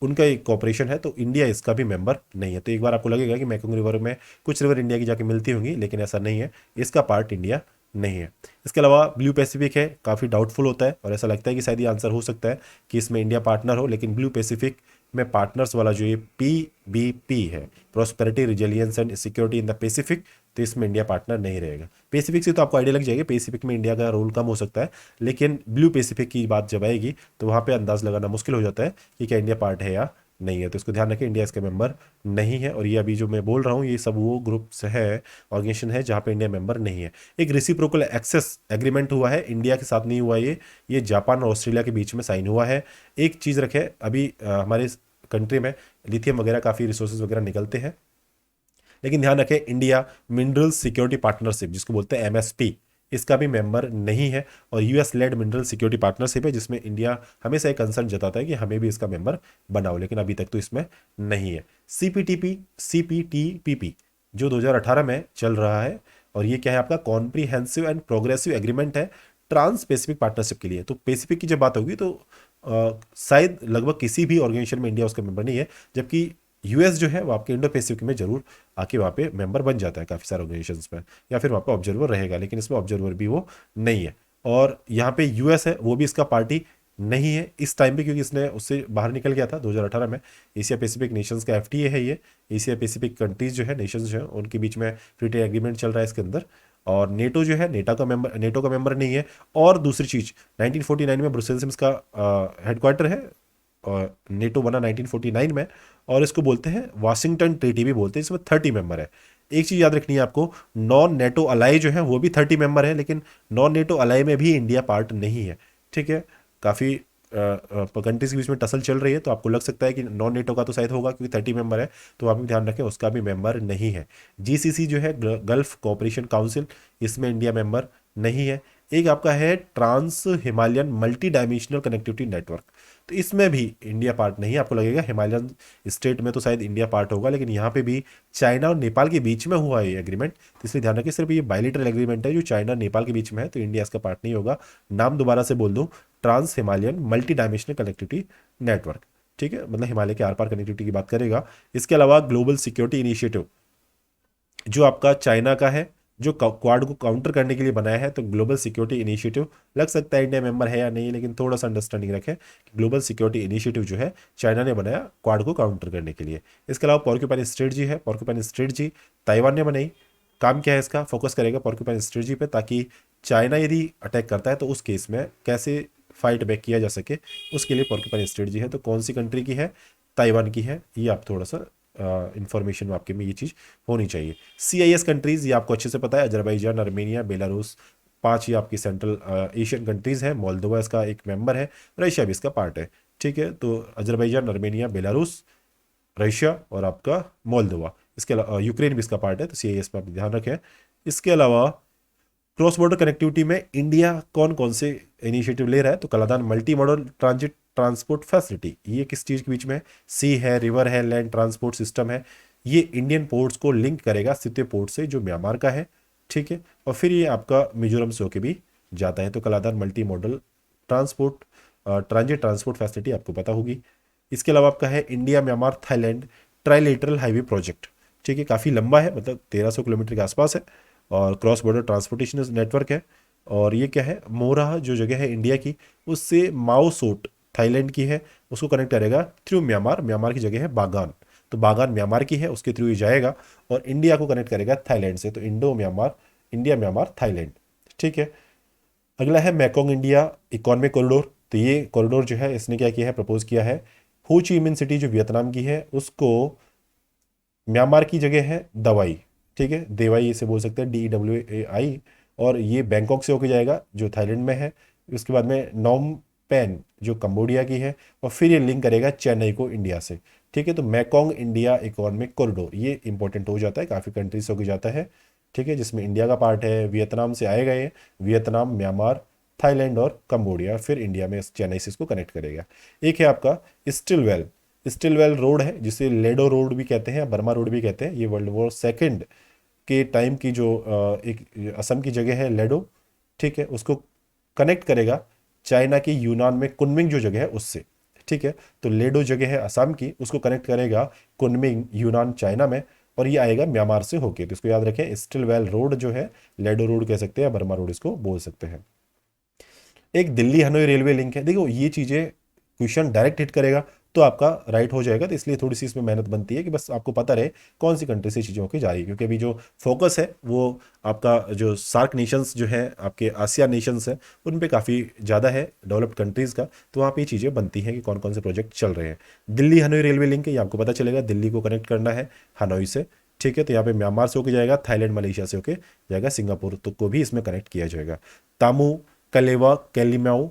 उनका एक कॉपरेशन है, तो इंडिया इसका भी मेंबर नहीं है। तो एक बार आपको लगेगा कि मैकोंग रिवर में कुछ रिवर इंडिया की जाके मिलती होंगी, लेकिन ऐसा नहीं है, इसका पार्ट इंडिया नहीं है। इसके अलावा ब्लू पैसिफिक है, काफ़ी डाउटफुल होता है और ऐसा लगता है कि शायद ये आंसर हो सकता है कि इसमें इंडिया पार्टनर हो, लेकिन ब्लू पैसिफिक में पार्टनर्स वाला जो ये PBP है, prosperity, resilience and security in the Pacific, तो इसमें इंडिया पार्टनर नहीं रहेगा। पैसिफिक से तो आपको आइडिया लग जाएगी, पैसिफिक में इंडिया का रोल कम हो सकता है, लेकिन ब्लू पैसिफिक की बात जब आएगी तो वहाँ पे अंदाज लगाना मुश्किल हो जाता है कि क्या इंडिया पार्ट है या नहीं है। तो इसको ध्यान रखें, इंडिया इसके मेंबर नहीं है। और ये अभी जो मैं बोल रहा हूँ ये सब वो ग्रुप्स है, ऑर्गेनाइजेशन है जहाँ पे इंडिया मेंबर नहीं है। एक रेसिप्रोकल एक्सेस एग्रीमेंट हुआ है, इंडिया के साथ नहीं हुआ ये जापान और ऑस्ट्रेलिया के बीच में साइन हुआ है। एक चीज़ रखें, अभी हमारे कंट्री में लिथियम वगैरह काफ़ी रिसोर्सेज वगैरह निकलते हैं, लेकिन ध्यान रखें इंडिया मिनरल सिक्योरिटी पार्टनरशिप जिसको बोलते हैं MSP, इसका भी मेंबर नहीं है। और US led mineral security partnership है जिसमें इंडिया हमेशा एक कंसर्न जताता है कि हमें भी इसका मेंबर बनाओ, लेकिन अभी तक तो इसमें नहीं है। CPTPP जो 2018 में चल रहा है, और ये क्या है आपका कॉम्प्रिहेंसिव एंड प्रोग्रेसिव एग्रीमेंट है ट्रांस पैसिफिक पार्टनरशिप के लिए। तो पैसिफिक की जब बात होगी तो शायद लगभग किसी भी ऑर्गेनाइजेशन में इंडिया उसका मेंबर नहीं है, जबकि US जो है वो आपके इंडो पैसिफिक में जरूर आके वहाँ पे मेंबर बन जाता है काफ़ी सारे ऑर्गेनाइजेशंस में, या फिर वहाँ पे ऑब्जर्वर रहेगा, लेकिन इसमें ऑब्जर्वर भी वो नहीं है। और यहाँ पे US है, वो भी इसका पार्टी नहीं है इस टाइम पे, क्योंकि इसने उससे बाहर निकल गया था 2018 में। एशिया पैसिफिक नेशंस का FTA है ये, एशिया पैसिफिक कंट्रीज जो है, नेशंस जो है, उनके बीच में फ्री ट्रेड एग्रीमेंट चल रहा है इसके अंदर। और नेटो जो है, नेटो का मेंबर नहीं है। और दूसरी चीज़, 1949 में ब्रुसेल्स में इसका हेडक्वार्टर है, और नेटो बना 1949 में, और इसको बोलते हैं वाशिंगटन ट्रीटी भी बोलते हैं, इसमें 30 मेंबर है। एक चीज़ याद रखनी है आपको, नॉन नेटो अलाई जो है वो भी 30 मेंबर है, लेकिन नॉन नेटो अलाई में भी इंडिया पार्ट नहीं है। ठीक है, काफ़ी कंट्रीज के बीच में टसल चल रही है, तो आपको लग सकता है कि नॉन नेटो का तो शायद होगा क्योंकि 30 मेंबर है, तो आप भी ध्यान रखें उसका भी मेंबर नहीं है। GCC जो है, गल्फ कोऑपरेशन काउंसिल, इसमें इंडिया मेंबर नहीं है। एक आपका है trans Himalayan multi dimensional connectivity network. तो इसमें भी इंडिया पार्ट नहीं है, आपको लगेगा हिमालयन स्टेट में तो शायद इंडिया पार्ट होगा, लेकिन यहाँ पे भी चाइना और नेपाल के बीच में हुआ है ये एग्रीमेंट। तो इसलिए ध्यान रखिए, सिर्फ ये बायलेटरल एग्रीमेंट है जो चाइना नेपाल के बीच में है, तो इंडिया इसका पार्ट नहीं होगा। नाम दोबारा से बोल दूं, trans Himalayan multi dimensional connectivity network. ठीक है, मतलब हिमालय के आर पार कनेक्टिविटी की बात करेगा। इसके अलावा ग्लोबल सिक्योरिटी इनिशिएटिव जो आपका चाइना का है, जो क्वाड को काउंटर करने के लिए बनाया है। तो ग्लोबल सिक्योरिटी इनिशिएटिव लग सकता है इंडिया मेंबर है या नहीं, लेकिन थोड़ा सा अंडरस्टैंडिंग रखें कि ग्लोबल सिक्योरिटी इनिशिएटिव जो है चाइना ने बनाया क्वाड को काउंटर करने के लिए। इसके अलावा पॉर्क्यूपाइन स्ट्रेटजी है, पॉर्क्यूपाइन स्ट्रेटजी ताइवान ने बनाई। काम क्या है इसका, फोकस करेगा पॉर्क्यूपाइन स्ट्रेटजी पे, ताकि चाइना यदि अटैक करता है तो उस केस में कैसे फाइट बैक किया जा सके, उसके लिए पॉर्क्यूपाइन स्ट्रेटजी है। तो कौन सी कंट्री की है, ताइवान की है। ये आप थोड़ा सा इंफॉर्मेशन में आपके में ये चीज़ होनी चाहिए। CIS कंट्रीज़ ये आपको अच्छे से पता है, अजरबैजान, आर्मेनिया, बेलारूस, 5 ही आपकी सेंट्रल एशियन कंट्रीज़ हैं। मोल्दोवा इसका एक मेंबर है, रशिया भी इसका पार्ट है। ठीक है, तो अजरबैजान, आर्मेनिया, बेलारूस, रशिया और आपका मोल्दोवा, इसके अलावा यूक्रेन भी इसका पार्ट है। तो CIS में आप ध्यान रखें। इसके अलावा क्रॉस बॉर्डर कनेक्टिविटी में इंडिया कौन कौन से इनिशिएटिव ले रहा है, तो Kaladan multi modal transit transport facility, ये किस चीज़ के बीच में है, सी है, रिवर है, लैंड ट्रांसपोर्ट सिस्टम है। ये इंडियन पोर्ट्स को लिंक करेगा सिते पोर्ट से जो म्यांमार का है। ठीक है, और फिर ये आपका मिजोरम से होके भी जाता है। तो Kaladan multi modal transport transit transport facility आपको पता होगी। इसके अलावा आपका है India Myanmar Thailand trilateral highway project. ठीक है, काफ़ी लंबा है, मतलब 1300 किलोमीटर के आसपास है, और क्रॉस बॉर्डर ट्रांसपोर्टेशन नेटवर्क है। और ये क्या है, मोरहा जो जगह है इंडिया की, उससे माओसोट थाईलैंड की है, उसको कनेक्ट करेगा थ्रू म्यांमार। म्यांमार की जगह है बागान, तो बागान म्यांमार की है, उसके थ्रू ये जाएगा और इंडिया को कनेक्ट करेगा थाईलैंड से। तो Indo Myanmar, India Myanmar Thailand. ठीक है, अगला है मैकोंग इंडिया इकोनॉमिक कॉरिडोर। तो ये कॉरिडोर जो है इसने क्या किया है, प्रपोज किया है हो ची मिन सिटी जो वियतनाम की है, उसको म्यांमार की जगह है दवाई। ठीक है, देवाई इसे बोल सकते हैं, DWAI। और ये बैंकॉक से होके जाएगा जो थाईलैंड में है। उसके बाद में नोम पेन जो कंबोडिया की है, और फिर ये लिंक करेगा चेन्नई को इंडिया से। ठीक है, तो मैकोंग इंडिया इकोनॉमिक कॉरिडोर ये इंपॉर्टेंट हो जाता है, काफ़ी कंट्रीज से होके जाता है। ठीक है, जिसमें इंडिया का पार्ट है, वियतनाम से आएगा ये, वियतनाम, म्यांमार, थाईलैंड और कंबोडिया, फिर इंडिया में चेन्नई से इसको कनेक्ट करेगा। एक है आपका स्टिलवेल, स्टिलवेल रोड है, जिसे लेडो रोड भी कहते हैं, बर्मा रोड भी कहते हैं। ये वर्ल्ड वॉर सेकेंड के टाइम की जो एक असम की जगह है लेडो। ठीक है, उसको कनेक्ट करेगा चाइना की यूनान में कुनमिंग जो जगह है उससे। ठीक है, तो लेडो जगह है असम की, उसको कनेक्ट करेगा कुनमिंग यूनान चाइना में, और ये आएगा म्यांमार से होके। तो इसको याद रखें, स्टिलवेल रोड जो है लेडो रोड कह सकते हैं, बर्मा रोड इसको बोल सकते हैं। एक दिल्ली हनोई रेलवे लिंक है। देखो ये चीज़ें क्वेश्चन डायरेक्ट हिट करेगा तो आपका राइट हो जाएगा, तो इसलिए थोड़ी सी इसमें मेहनत बनती है कि बस आपको पता रहे कौन सी कंट्री से चीज़ों की जा रही है। क्योंकि अभी जो फोकस है वो आपका जो सार्क नेशंस जो है, आपके आसियान नेशंस हैं, उन पे काफ़ी ज़्यादा है, डेवलप्ड कंट्रीज़ का। तो वहाँ पे ये चीज़ें बनती हैं कि कौन कौन से प्रोजेक्ट चल रहे हैं। दिल्ली हनोई रेलवे लिंक है, ये आपको पता चलेगा, दिल्ली को कनेक्ट करना है हनोई से। ठीक है, तो यहाँ पे म्यांमार से होकर जाएगा, थाईलैंड मलेशिया से होकर जाएगा, सिंगापुर तो को भी इसमें कनेक्ट किया जाएगा। तामू कलेवा कैलिमाओ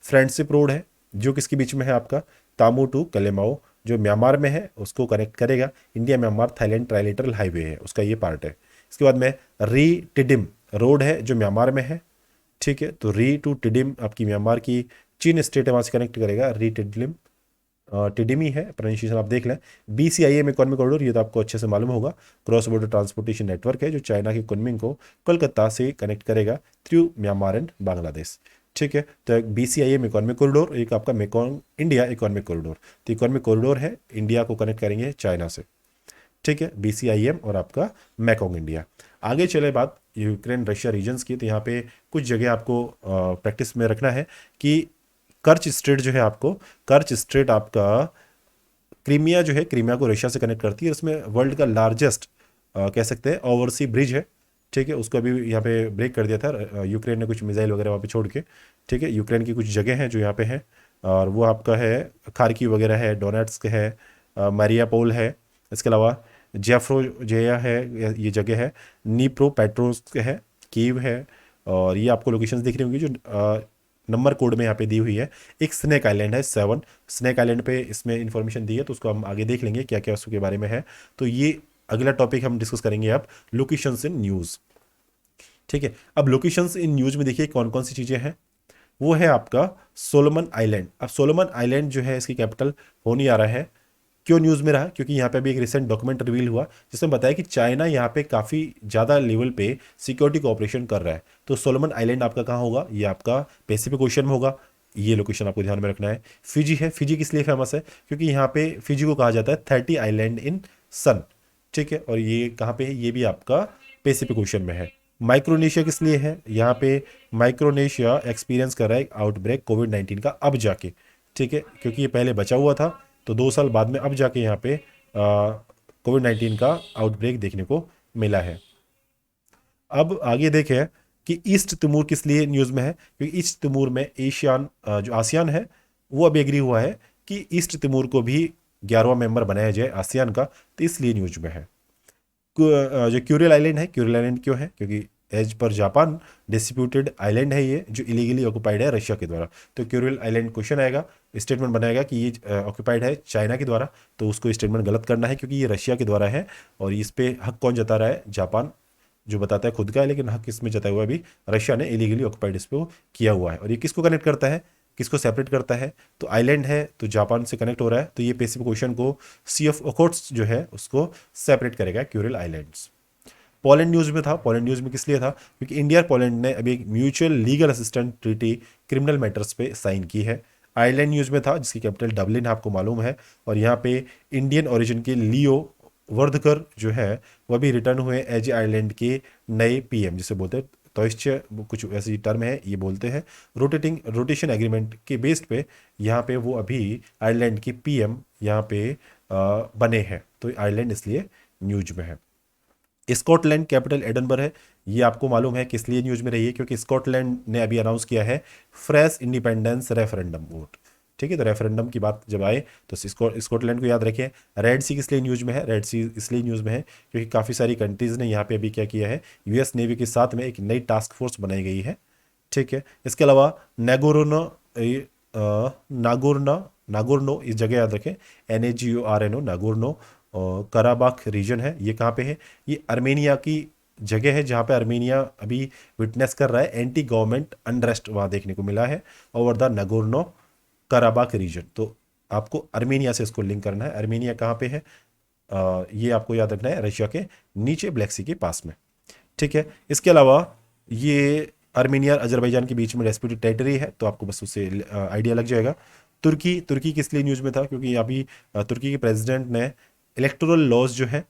फ्रेंडशिप रोड है, जो किसके बीच में है, आपका तामू टू कलेमाओ जो म्यांमार में है, उसको कनेक्ट करेगा। India Myanmar Thailand trilateral highway है, उसका ये पार्ट है। इसके बाद में री टिडिम रोड है जो म्यांमार में है। ठीक है, तो री टू टिडिम आपकी म्यांमार की चीन स्टेट है, वहाँ से कनेक्ट करेगा। री टिडिम टिडिमी है, प्रोनाउंसिएशन आप देख लें। BCIM इकोनॉमिक कॉरिडोर, ये तो आपको अच्छे से मालूम होगा, क्रॉस बॉर्डर ट्रांसपोर्टेशन नेटवर्क है जो चाइना की कुनमिंग को कोलकाता से कनेक्ट करेगा थ्रू म्यांमार एंड बांग्लादेश। ठीक है, तो एक BCIM इकोनॉमिक कॉरिडोर, एक आपका मेकोंग इंडिया इकोनॉमिक कॉरिडोर। तो इकोनॉमिक कॉरिडोर है, इंडिया को कनेक्ट करेंगे चाइना से। ठीक है, BCIM और आपका मैकोंग इंडिया। आगे चले बात यूक्रेन रशिया रीजन्स की, तो यहाँ पे कुछ जगह आपको प्रैक्टिस में रखना है कि कर्च स्ट्रेट जो है, आपको कर्च स्ट्रेट आपका क्रीमिया जो है, क्रीमिया को रशिया से कनेक्ट करती है। इसमें वर्ल्ड का लार्जेस्ट कह सकते हैं ओवरसी ब्रिज है। ठीक है, उसको अभी यहाँ पे ब्रेक कर दिया था यूक्रेन ने, कुछ मिसाइल वगैरह वहाँ पे छोड़ के। ठीक है, यूक्रेन की कुछ जगह हैं जो यहाँ पे हैं, और वो आपका है खार्की वगैरह है, डोनेट्स्क है, मारियापोल है। इसके अलावा जेफ्रोजेया है, ये जगह है, नीप्रो पेट्रोस्क है, कीव है। और ये आपको लोकेशंस दिख रही होंगी जो नंबर कोड में यहाँ पे दी हुई है। एक स्नैक आइलैंड है 7, स्नैक आइलैंड पे इसमें इंफॉर्मेशन दी है, तो उसको हम आगे देख लेंगे क्या क्या उसके बारे में है। तो ये अगला टॉपिक हम डिस्कस करेंगे अब, लोकेशंस इन न्यूज़। ठीक है, अब लोकेशंस इन न्यूज़ में देखिए कौन कौन सी चीज़ें हैं। वो है आपका सोलोमन आइलैंड। अब सोलोमन आइलैंड जो है इसकी कैपिटल हो नहीं आ रहा है। क्यों न्यूज़ में रहा? क्योंकि यहाँ पे अभी एक रिसेंट डॉक्यूमेंट रिवील हुआ जिसमें बताया कि चाइना यहाँ पे काफ़ी ज़्यादा लेवल पे सिक्योरिटी कोऑपरेशन कर रहा है। तो सोलोमन आइलैंड आपका कहाँ होगा? ये आपका पैसिफिक ओशन में होगा। ये लोकेशन आपको ध्यान में रखना है। फिजी है। फिजी किस लिए फेमस है? क्योंकि यहाँ पे फिजी को कहा जाता है 30 आइलैंड इन सन। ठीक है, और ये कहाँ पे है? ये भी आपका पैसिफिक ओशन में है। माइक्रोनेशिया किस लिए है? यहाँ पे माइक्रोनेशिया एक्सपीरियंस कर रहा है आउटब्रेक कोविड-19 का अब जाके। ठीक है, क्योंकि ये पहले बचा हुआ था, तो 2 साल बाद में अब जाके यहाँ पे कोविड-19 का आउटब्रेक देखने को मिला है। अब आगे देखें कि ईस्ट तिमूर किस लिए न्यूज़ में है? क्योंकि ईस्ट तिमूर में एशियान जो आसियान है वो अब एग्री हुआ है कि ईस्ट तिमूर को भी 11वां मेंबर बनाया जाए आसियान का, तो इसलिए न्यूज़ में है। जो क्यूरियल आइलैंड है, क्यूरियल आइलैंड क्यों है? क्योंकि as per Japan disputed island है ये, जो इलीगली ऑक्युपाइड है रशिया के द्वारा। तो क्यूरियल आइलैंड क्वेश्चन आएगा, स्टेटमेंट बनाएगा कि ये ऑक्युपाइड है चाइना के द्वारा, तो उसको स्टेटमेंट गलत करना है क्योंकि ये रशिया के द्वारा है। और इस पे हक कौन जता रहा है? जापान, जो बताता है खुद का है, लेकिन हक इसमें जताया हुआ अभी रशिया ने इलीगली ऑक्युपाइड इस पे किया हुआ है। और ये किसको कनेक्ट करता है, किसको सेपरेट करता है? तो आइलैंड है तो जापान से कनेक्ट हो रहा है, तो ये पैसिफिक ओशन को सी ऑफ ओखोट्स जो है उसको सेपरेट करेगा क्यूरियल आइलैंड्स। पोलैंड न्यूज़ में था। पोलैंड न्यूज़ में किस लिए था? क्योंकि इंडिया और पोलैंड ने अभी एक mutual legal assistant treaty criminal matters पे साइन की है। आयरलैंड न्यूज़ में था जिसकी कैपिटल डबलिन है, आपको मालूम है। और यहाँ पे इंडियन ओरिजिन के लियो वर्धकर जो है वह भी रिटर्न हुए एज आयरलैंड के नए पीएम, जिसे बोलते हैं तोइश्चे, कुछ ऐसी टर्म है ये बोलते हैं। रोटेशन एग्रीमेंट के बेस्ड पे यहाँ पे वो अभी आयरलैंड के पीएम यहाँ पे बने हैं, तो आयरलैंड इसलिए न्यूज में है। स्कॉटलैंड कैपिटल एडनबर है। ये आपको मालूम है किस लिए न्यूज में रही है? क्योंकि स्कॉटलैंड ने अभी अनाउंस किया है फ्रेश इंडिपेंडेंस रेफरेंडम वोट। ठीक है, तो रेफरेंडम की बात जब आए तो स्कॉटलैंड को याद रखें। रेड सी किस लिए न्यूज में है? रेड सी इसलिए न्यूज में है क्योंकि काफ़ी सारी कंट्रीज़ ने यहाँ पे अभी क्या किया है, यूएस नेवी के साथ में एक नई टास्क फोर्स बनाई गई है। ठीक है, इसके अलावा नागोर्नो नागोर्नो नागोर्नो इस जगह याद रखें, NAGORNO नागोर्नो कराबाख रीजन है। ये कहाँ पे है? ये अर्मेनिया की जगह है जहाँ पे अर्मेनिया अभी विटनेस कर रहा है एंटी गवर्नमेंट अनरेस्ट, वहाँ देखने को मिला है over the Nagorno Karabakh region. तो आपको अर्मेनिया से इसको लिंक करना है। अर्मेनिया कहाँ पे है? ये आपको याद रखना है, रशिया के नीचे ब्लैक सी के पास में। ठीक है, इसके अलावा ये अर्मेनिया और अजरबैजान के बीच में डिस्प्यूटेड टेरिटरी है, तो आपको बस उससे आइडिया लग जाएगा। तुर्की, तुर्की किस लिए न्यूज़ में था? क्योंकि अभी तुर्की के प्रेसिडेंट ने इलेक्टोरल लॉज जो है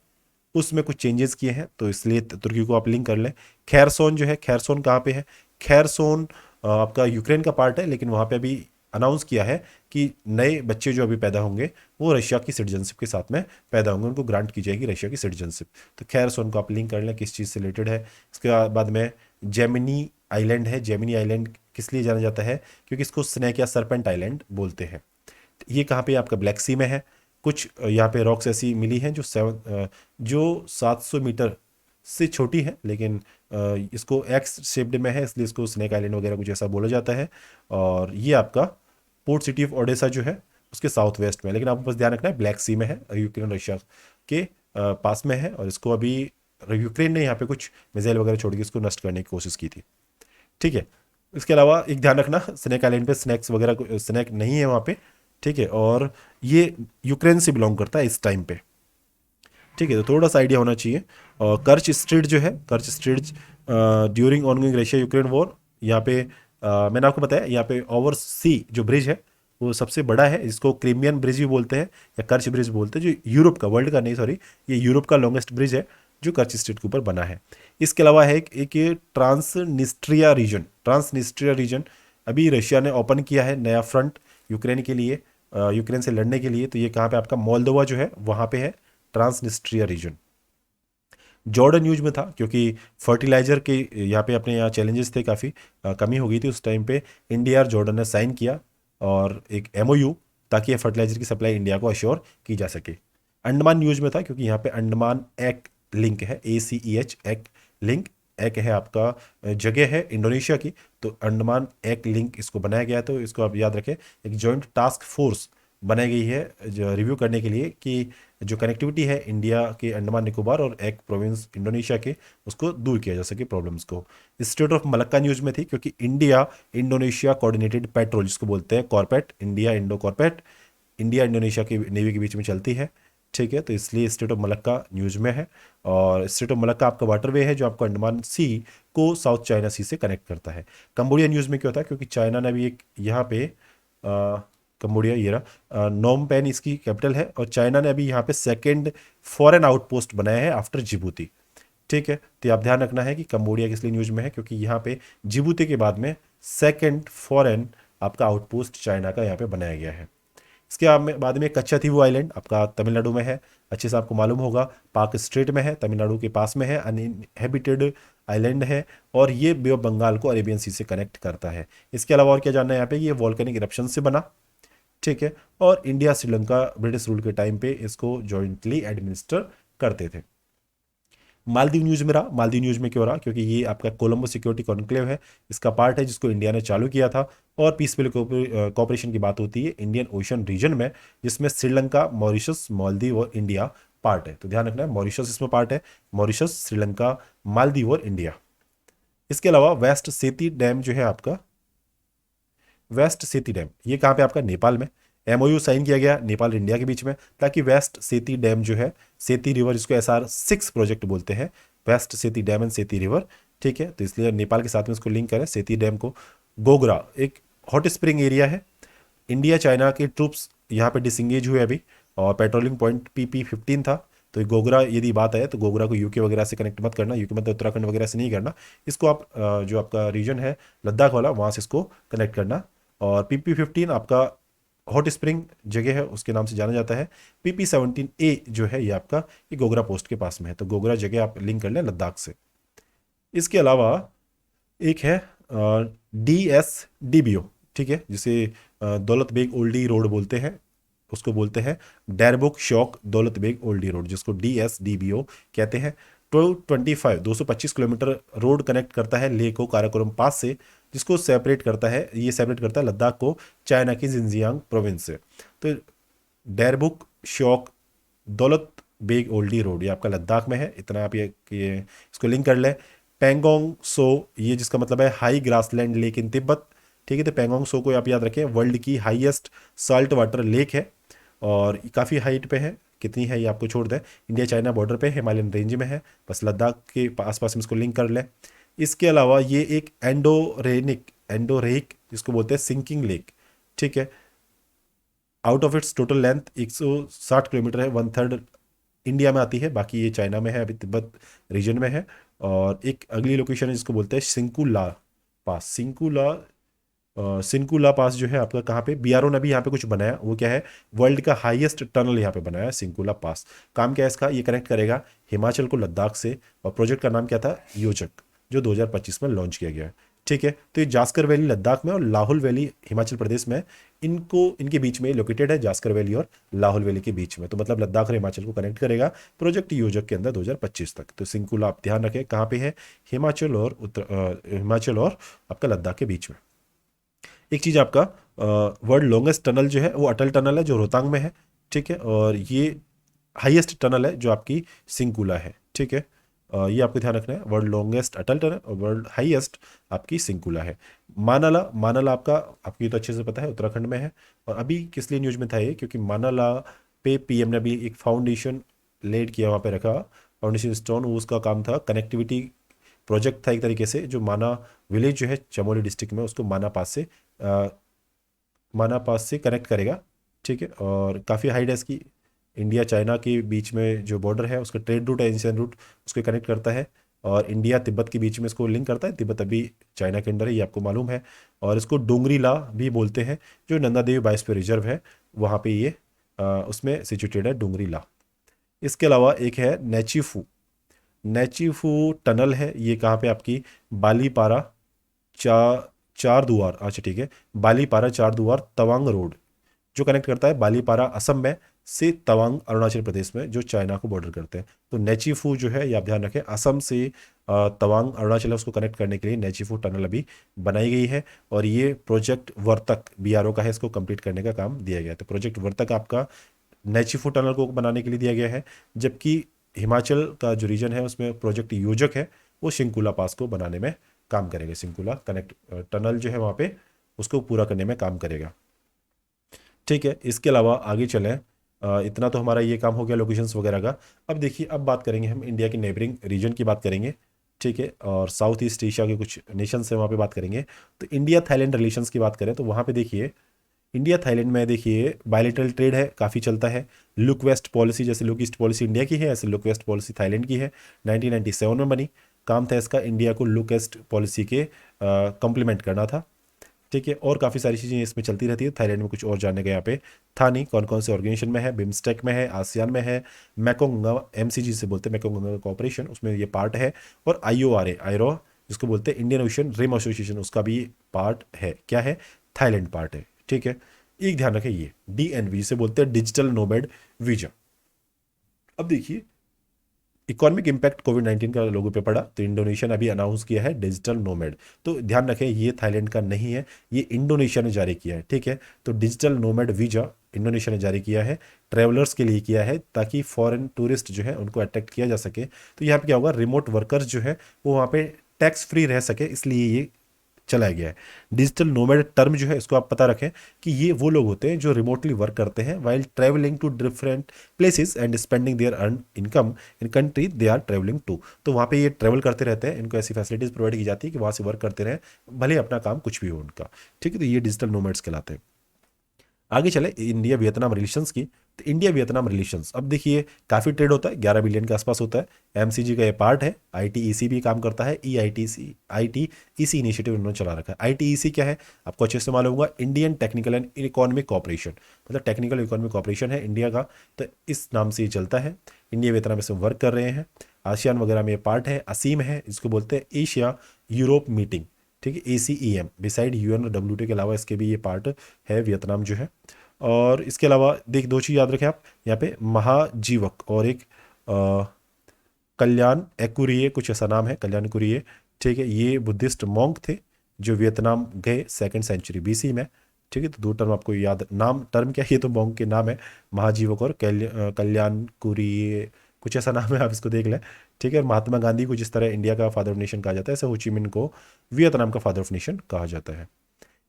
उसमें कुछ चेंजेस किए हैं, तो इसलिए तुर्की को आप लिंक कर लें। खैरसोन जो है, खैरसोन कहाँ पे है? खैरसोन आपका यूक्रेन का पार्ट है, लेकिन वहाँ पे अभी अनाउंस किया है कि नए बच्चे जो अभी पैदा होंगे वो रशिया की सिटीजनशिप के साथ में पैदा होंगे, उनको ग्रांट की जाएगी रशिया की सिटीजनशिप। तो खैरसोन को आप लिंक कर लें किस चीज़ से रिलेटेड है। इसके बाद में जेमिनी आइलैंड है। जेमिनी आइलैंड किस लिए जाना जाता है? क्योंकि इसको स्नेक या सरपेंट आइलैंड बोलते हैं। ये कहाँ पे? आपका ब्लैक सी में है। कुछ यहाँ पे रॉक्स ऐसी मिली हैं जो 700 मीटर से छोटी है, लेकिन इसको एक्स शेप्ड में है, इसलिए इसको स्नेक आइलैंड वगैरह कुछ ऐसा बोला जाता है। और ये आपका पोर्ट सिटी ऑफ ओडेसा जो है उसके साउथ वेस्ट में, लेकिन आपको बस ध्यान रखना है ब्लैक सी में है, यूक्रेन रशिया के पास में है। और इसको अभी यूक्रेन ने यहाँ पे कुछ मिसाइल वगैरह छोड़ के इसको नष्ट करने की कोशिश की थी। ठीक है, इसके अलावा एक ध्यान रखना, स्नेक आइलैंड पे स्नैक्स वगैरह स्नैक नहीं है वहाँ पे। ठीक है, और ये यूक्रेन से बिलोंग करता है इस टाइम पे। ठीक है, तो थोड़ा सा आइडिया होना चाहिए। और कर्च स्ट्रेट जो है, Kerch strait during ongoing Russia Ukraine war, यहाँ पे मैंने आपको बताया यहाँ पे ओवर सी जो ब्रिज है वो सबसे बड़ा है, इसको क्रीमियन ब्रिज भी बोलते हैं या कर्च ब्रिज बोलते हैं, जो यूरोप का, वर्ल्ड का नहीं सॉरी, ये यूरोप का लॉन्गेस्ट ब्रिज है जो कर्च स्ट्रेट के ऊपर बना है। इसके अलावा है एक ट्रांसनिस्ट्रिया रीजन। ट्रांसनिस्ट्रिया रीजन अभी रशिया ने ओपन किया है नया फ्रंट यूक्रेन के लिए, यूक्रेन से लड़ने के लिए। तो ये कहाँ पे? आपका मोल्दोवा जो है वहाँ पे है ट्रांसनिस्ट्रिया रीजन। जॉर्डन न्यूज में था क्योंकि फर्टिलाइजर के यहाँ पे अपने यहाँ चैलेंजेस थे, काफ़ी कमी हो गई थी उस टाइम पे। इंडिया और जॉर्डन ने साइन किया और एक MOU, ताकि ये फर्टिलाइजर की सप्लाई इंडिया को अश्योर की जा सके। अंडमान न्यूज में था क्योंकि यहाँ पे अंडमान एक लिंक है, ACEH एक लिंक, एक है आपका जगह है इंडोनेशिया की, तो अंडमान एक लिंक इसको बनाया गया है। तो इसको आप याद रखें, एक जॉइंट टास्क फोर्स बनाई गई है जो रिव्यू करने के लिए कि जो कनेक्टिविटी है इंडिया के अंडमान निकोबार और एक प्रोविंस इंडोनेशिया के, उसको दूर किया जा सके प्रॉब्लम्स को। स्टेट ऑफ मलक्का न्यूज़ में थी क्योंकि इंडिया इंडोनेशिया कोऑर्डिनेटेड पेट्रोल जिसको बोलते हैं कॉर्पेट, इंडिया इंडो कॉर्पेट, इंडिया इंडोनेशिया की नेवी के बीच में चलती है, ठीक है, तो इसलिए स्टेट ऑफ मलक्का न्यूज़ में है। और स्टेट ऑफ मलक्का आपका वाटरवे है जो आपको अंडमान सी को साउथ चाइना सी से कनेक्ट करता है। कंबोडिया न्यूज़ में क्या होता है, क्योंकि चाइना ने भी एक यहाँ पे कंबोडिया ये रहा, नोम पेन इसकी कैपिटल है, और चाइना ने अभी यहाँ पे सेकेंड फॉरेन आउटपोस्ट बनाया है आफ्टर जिबूती, ठीक है। तो आप ध्यान रखना है कि कंबोडिया किस लिए न्यूज़ में है, क्योंकि यहाँ पे जिबूती के बाद में सेकेंड फॉरेन आपका आउटपोस्ट चाइना का यहाँ पे बनाया गया है। इसके बाद में कच्चाथीवू आइलैंड आपका तमिलनाडु में है, अच्छे से आपको मालूम होगा, पाक स्ट्रेट में है, तमिलनाडु के पास में है, अनइनहेबिटेड आइलैंड है, और ये बे ऑफ बंगाल को अरेबियन सी से कनेक्ट करता है। इसके अलावा और क्या जानना है यहाँ पे, ये वॉल्केनिक इरप्शन से बना, ठीक है, और इंडिया श्रीलंका ब्रिटिश रूल के टाइम पे इसको जॉइंटली एडमिनिस्टर करते थे। मालदीव न्यूज़ में रहा, मालदीव न्यूज़ में क्यों रहा, क्योंकि ये आपका कोलंबो सिक्योरिटी कॉन्क्लेव है, इसका पार्ट है जिसको इंडिया ने चालू किया था, और पीसफुल कोऑपरेशन की बात होती है इंडियन ओशन रीजन में, जिसमें श्रीलंका, मॉरिशस, मालदीव और इंडिया पार्ट है। तो ध्यान रखना है, मॉरिशस इसमें पार्ट है, मॉरिशस, श्रीलंका, मालदीव और इंडिया। इसके अलावा वेस्ट सेती डैम जो है आपका, वेस्ट सेती डैम ये कहाँ पे आपका, नेपाल में। एमओयू साइन किया गया नेपाल और इंडिया के बीच में, ताकि वेस्ट सेती डैम जो है, सेती रिवर जिसको SR6 प्रोजेक्ट बोलते हैं, वेस्ट सेती डैम एंड सेती रिवर, ठीक है, तो इसलिए नेपाल के साथ में इसको लिंक करें सेती डैम को। गोगरा एक हॉट स्प्रिंग एरिया है, इंडिया चाइना के ट्रूप्स यहाँ पे डिसंगेज हुए अभी, और पेट्रोलिंग पॉइंट PP15 था। तो ये गोगरा यदि बात आए तो गोगरा को यूके वगैरह से कनेक्ट मत करना, यूके मतलब उत्तराखंड वगैरह से नहीं करना, इसको आप जो आपका रीजन है लद्दाख वाला वहाँ से इसको कनेक्ट करना। और PP15 आपका हॉट स्प्रिंग जगह है उसके नाम से जाना जाता है। PP17A जो है ये आपका ये गोगरा पोस्ट के पास में है, तो गोगरा जगह आप लिंक कर लें लद्दाख से। इसके अलावा एक है DSDBO, ठीक है, जिसे दौलत बेग ओल्डी रोड बोलते हैं, उसको बोलते हैं डैरबुक शौक दौलत बेग ओल्डी रोड, जिसको DSDBO कहते हैं। 225 किलोमीटर रोड कनेक्ट करता है लेह को काराकोरम पास से, जिसको सेपरेट करता है, ये सेपरेट करता है लद्दाख को चाइना की जिंजियांग प्रोविंस से। तो डैरबुक शौक दौलत बेग ओल्डी रोड ये आपका लद्दाख में है, इतना आप ये इसको लिंक कर लें। पेंगोंग सो ये जिसका मतलब है high grassland lake in Tibet, ठीक है, तो पेंगोंग सो को आप याद रखें, वर्ल्ड की हाईएस्ट साल्ट वाटर लेक है, और काफ़ी हाइट पे है, कितनी है ये आपको छोड़ दें, इंडिया चाइना बॉर्डर पे हिमालयन रेंज में है, बस लद्दाख के आसपास में इसको लिंक कर लें। इसके अलावा ये एक एंडोरेहिक जिसको बोलते हैं सिंकिंग लेक, ठीक है, out of its total length 160 kilometre है, 1/3 इंडिया में आती है, बाकी ये चाइना में है, अभी तिब्बत रीजन में है। और एक अगली लोकेशन है जिसको बोलते हैं सिंकुला पास, सिंकुला पास जो है आपका कहाँ पे, BRO ने भी यहाँ पे कुछ बनाया, वो क्या है, वर्ल्ड का हाईएस्ट टनल यहाँ पे बनाया है सिंकुला पास। काम क्या है इसका, ये कनेक्ट करेगा हिमाचल को लद्दाख से, और प्रोजेक्ट का नाम क्या था, योजक, जो 2025 में लॉन्च किया गया है, ठीक है। तो ये जास्कर वैली लद्दाख में और लाहौल वैली हिमाचल प्रदेश में, इनके बीच में लोकेटेड है, जास्कर वैली और लाहौल वैली के बीच में, तो मतलब लद्दाख और हिमाचल को कनेक्ट करेगा प्रोजेक्ट योजक के अंदर 2025 तक। तो सिंकुला आप ध्यान रखें कहाँ पे है, हिमाचल और आपका लद्दाख के बीच में। एक चीज़ आपका वर्ल्ड लॉन्गेस्ट टनल जो है वो अटल टनल है जो रोहतांग में है, ठीक है, और ये हाईएस्ट टनल है जो आपकी सिंकुला है, ठीक है, ये आपको ध्यान रखना है, वर्ल्ड लॉन्गेस्ट अटल टनल और वर्ल्ड हाईएस्ट आपकी सिंकुला है। मानाला आपकी तो अच्छे से पता है उत्तराखंड में है, और अभी किस लिए न्यूज में था ये, क्योंकि मानाला पे PM ने अभी एक फाउंडेशन लेड किया, वहाँ पे रखा फाउंडेशन स्टोन, वो उसका काम था कनेक्टिविटी प्रोजेक्ट था एक तरीके से, जो माना विलेज जो है चमोली डिस्ट्रिक्ट में, उसको माना पास से कनेक्ट करेगा, ठीक है, और काफ़ी हाइट है इसकी, इंडिया चाइना के बीच में जो बॉर्डर है उसका ट्रेड रूट है, एशियन रूट, उसको कनेक्ट करता है, और इंडिया तिब्बत के बीच में इसको लिंक करता है, तिब्बत अभी चाइना के अंदर है, ये आपको मालूम है। और इसको डोंगरी ला भी बोलते हैं, जो नंदा देवी बायोस्फीयर रिजर्व है वहाँ पे ये उसमें सिचुएटेड है डोंगरी ला। इसके अलावा एक है नेचीफू टनल है, ये कहाँ पे आपकी बालीपारा चार दुआर, अच्छा ठीक है, बालीपारा चार दुआर तवांग रोड जो कनेक्ट करता है बालीपारा असम में से तवांग अरुणाचल प्रदेश में, जो चाइना को बॉर्डर करते हैं। तो नेचीफू जो है ये आप ध्यान रखें, असम से तवांग अरुणाचल है, उसको कनेक्ट करने के लिए नेचीफू टनल अभी बनाई गई है, और ये प्रोजेक्ट वर्तक BRO का है, इसको कंप्लीट करने का काम दिया गया है। तो प्रोजेक्ट वर्तक आपका नेचीफू टनल को बनाने के लिए दिया गया है, जबकि हिमाचल का जो रीजन है उसमें प्रोजेक्ट योजक है, वो शिंकुला पास को बनाने में काम करेगा। शिंकुला कनेक्ट टनल जो है वहाँ पे उसको पूरा करने में काम करेगा। ठीक है, इसके अलावा आगे चलें। इतना तो हमारा ये काम हो गया लोकेशंस वगैरह का। अब देखिए, अब बात करेंगे हम इंडिया की नेबरिंग रीजन की बात करेंगे। ठीक है, और साउथ ईस्ट एशिया के कुछ नेशंस है वहाँ पे बात करेंगे। तो इंडिया थाईलैंड रिलेशंस की बात करें तो वहाँ पे देखिए, इंडिया थाईलैंड में देखिए बायलेटरल ट्रेड है, काफ़ी चलता है। लुक वेस्ट पॉलिसी, जैसे लुक ईस्ट पॉलिसी इंडिया की है, ऐसे लुक वेस्ट पॉलिसी थाईलैंड की है। 1997 में बनी। काम था इसका इंडिया को लुक ईस्ट पॉलिसी के कम्प्लीमेंट करना था। ठीक है, और काफ़ी सारी चीज़ें इसमें चलती रहती है। थाईलैंड में कुछ और जानने का यहाँ पे था नहीं। कौन कौन से ऑर्गेनाइजेशन में है, बिम्स्टेक में है, आसियान में है, मैकोंग एमसीजी से बोलते हैं, मैकोंग कॉपरेशन, उसमें ये पार्ट है। और आईओआरए आईरो जिसको बोलते हैं इंडियन ओशन रिम एसोसिएशन, उसका भी पार्ट है। क्या है? थाईलैंड पार्ट है। ठीक है, एक ध्यान रखें, ये डीएनवी जिसे बोलते हैं डिजिटल नोमैड वीजा। अब देखिए, इकोनॉमिक इम्पैक्ट कोविड-19 का लोगों पे पड़ा, तो इंडोनेशिया ने अभी अनाउंस किया है डिजिटल नोमैड। तो ध्यान रखें, ये थाईलैंड का नहीं है, ये इंडोनेशिया ने जारी किया है। ठीक है, तो डिजिटल नोमैड वीजा इंडोनेशिया ने जारी किया है, ट्रैवलर्स के लिए किया है, ताकि फॉरेन टूरिस्ट जो है उनको अट्रैक्ट किया जा सके। तो यहाँ पे क्या होगा, रिमोट वर्कर्स जो है वो वहाँ पे टैक्स फ्री रह सके, इसलिए ये चलाया गया है। डिजिटल नोमैड टर्म जो है इसको आप पता रखें कि ये वो लोग होते हैं जो रिमोटली वर्क करते हैं while travelling to different places and spending their earn income in country they are travelling to. तो वहाँ पे ये ट्रैवल करते रहते हैं, इनको ऐसी फैसिलिटीज़ प्रोवाइड की जाती है कि वहाँ से वर्क करते रहें, भले अपना काम कुछ भी हो उनका। ठीक है, तो ये डिजिटल नोमैड्स कहलाते हैं। आगे चले इंडिया वियतनाम रिलेशंस की। तो इंडिया वियतनाम रिलेशंस, अब देखिए काफ़ी ट्रेड होता है, 11 बिलियन के आसपास होता है। एमसीजी का ये पार्ट है। आईटीईसी भी काम करता है। आईटीईसी इनिशिएटिव उन्होंने चला रखा है। आईटीईसी क्या है आपको अच्छे से मालूम होगा, Indian technical and economic cooperation, मतलब टेक्निकल इकोनॉमिक कॉपरेशन है इंडिया का। तो इस नाम से ये चलता है। इंडिया वियतनाम इसमें वर्क कर रहे हैं। आसियान वगैरह में ये पार्ट है। असीम है, इसको बोलते हैं एशिया यूरोप मीटिंग। ठीक है, ACEM बिसाइड यूएन और WTO के अलावा इसके भी ये पार्ट है वियतनाम जो है। और इसके अलावा देख, दो चीज़ याद रखें आप यहाँ पे, महाजीवक और एक कल्याण एकुरिये, कुछ ऐसा नाम है, कल्याण एकुरिये। ठीक है, ये बुद्धिस्ट मॉन्क थे जो वियतनाम गए 2nd सेंचुरी BC में। ठीक है, तो 2 टर्म आपको याद, नाम टर्म क्या है, ये तो मॉन्क के नाम है, महाजीवक और कल्याण कुरिये, कुछ ऐसा नाम है, आप इसको देख लें। ठीक है, महात्मा गांधी को जिस तरह इंडिया का फादर ऑफ नेशन कहा जाता है, ऐसे होचिमिन को वियतनाम का फादर ऑफ नेशन कहा जाता है।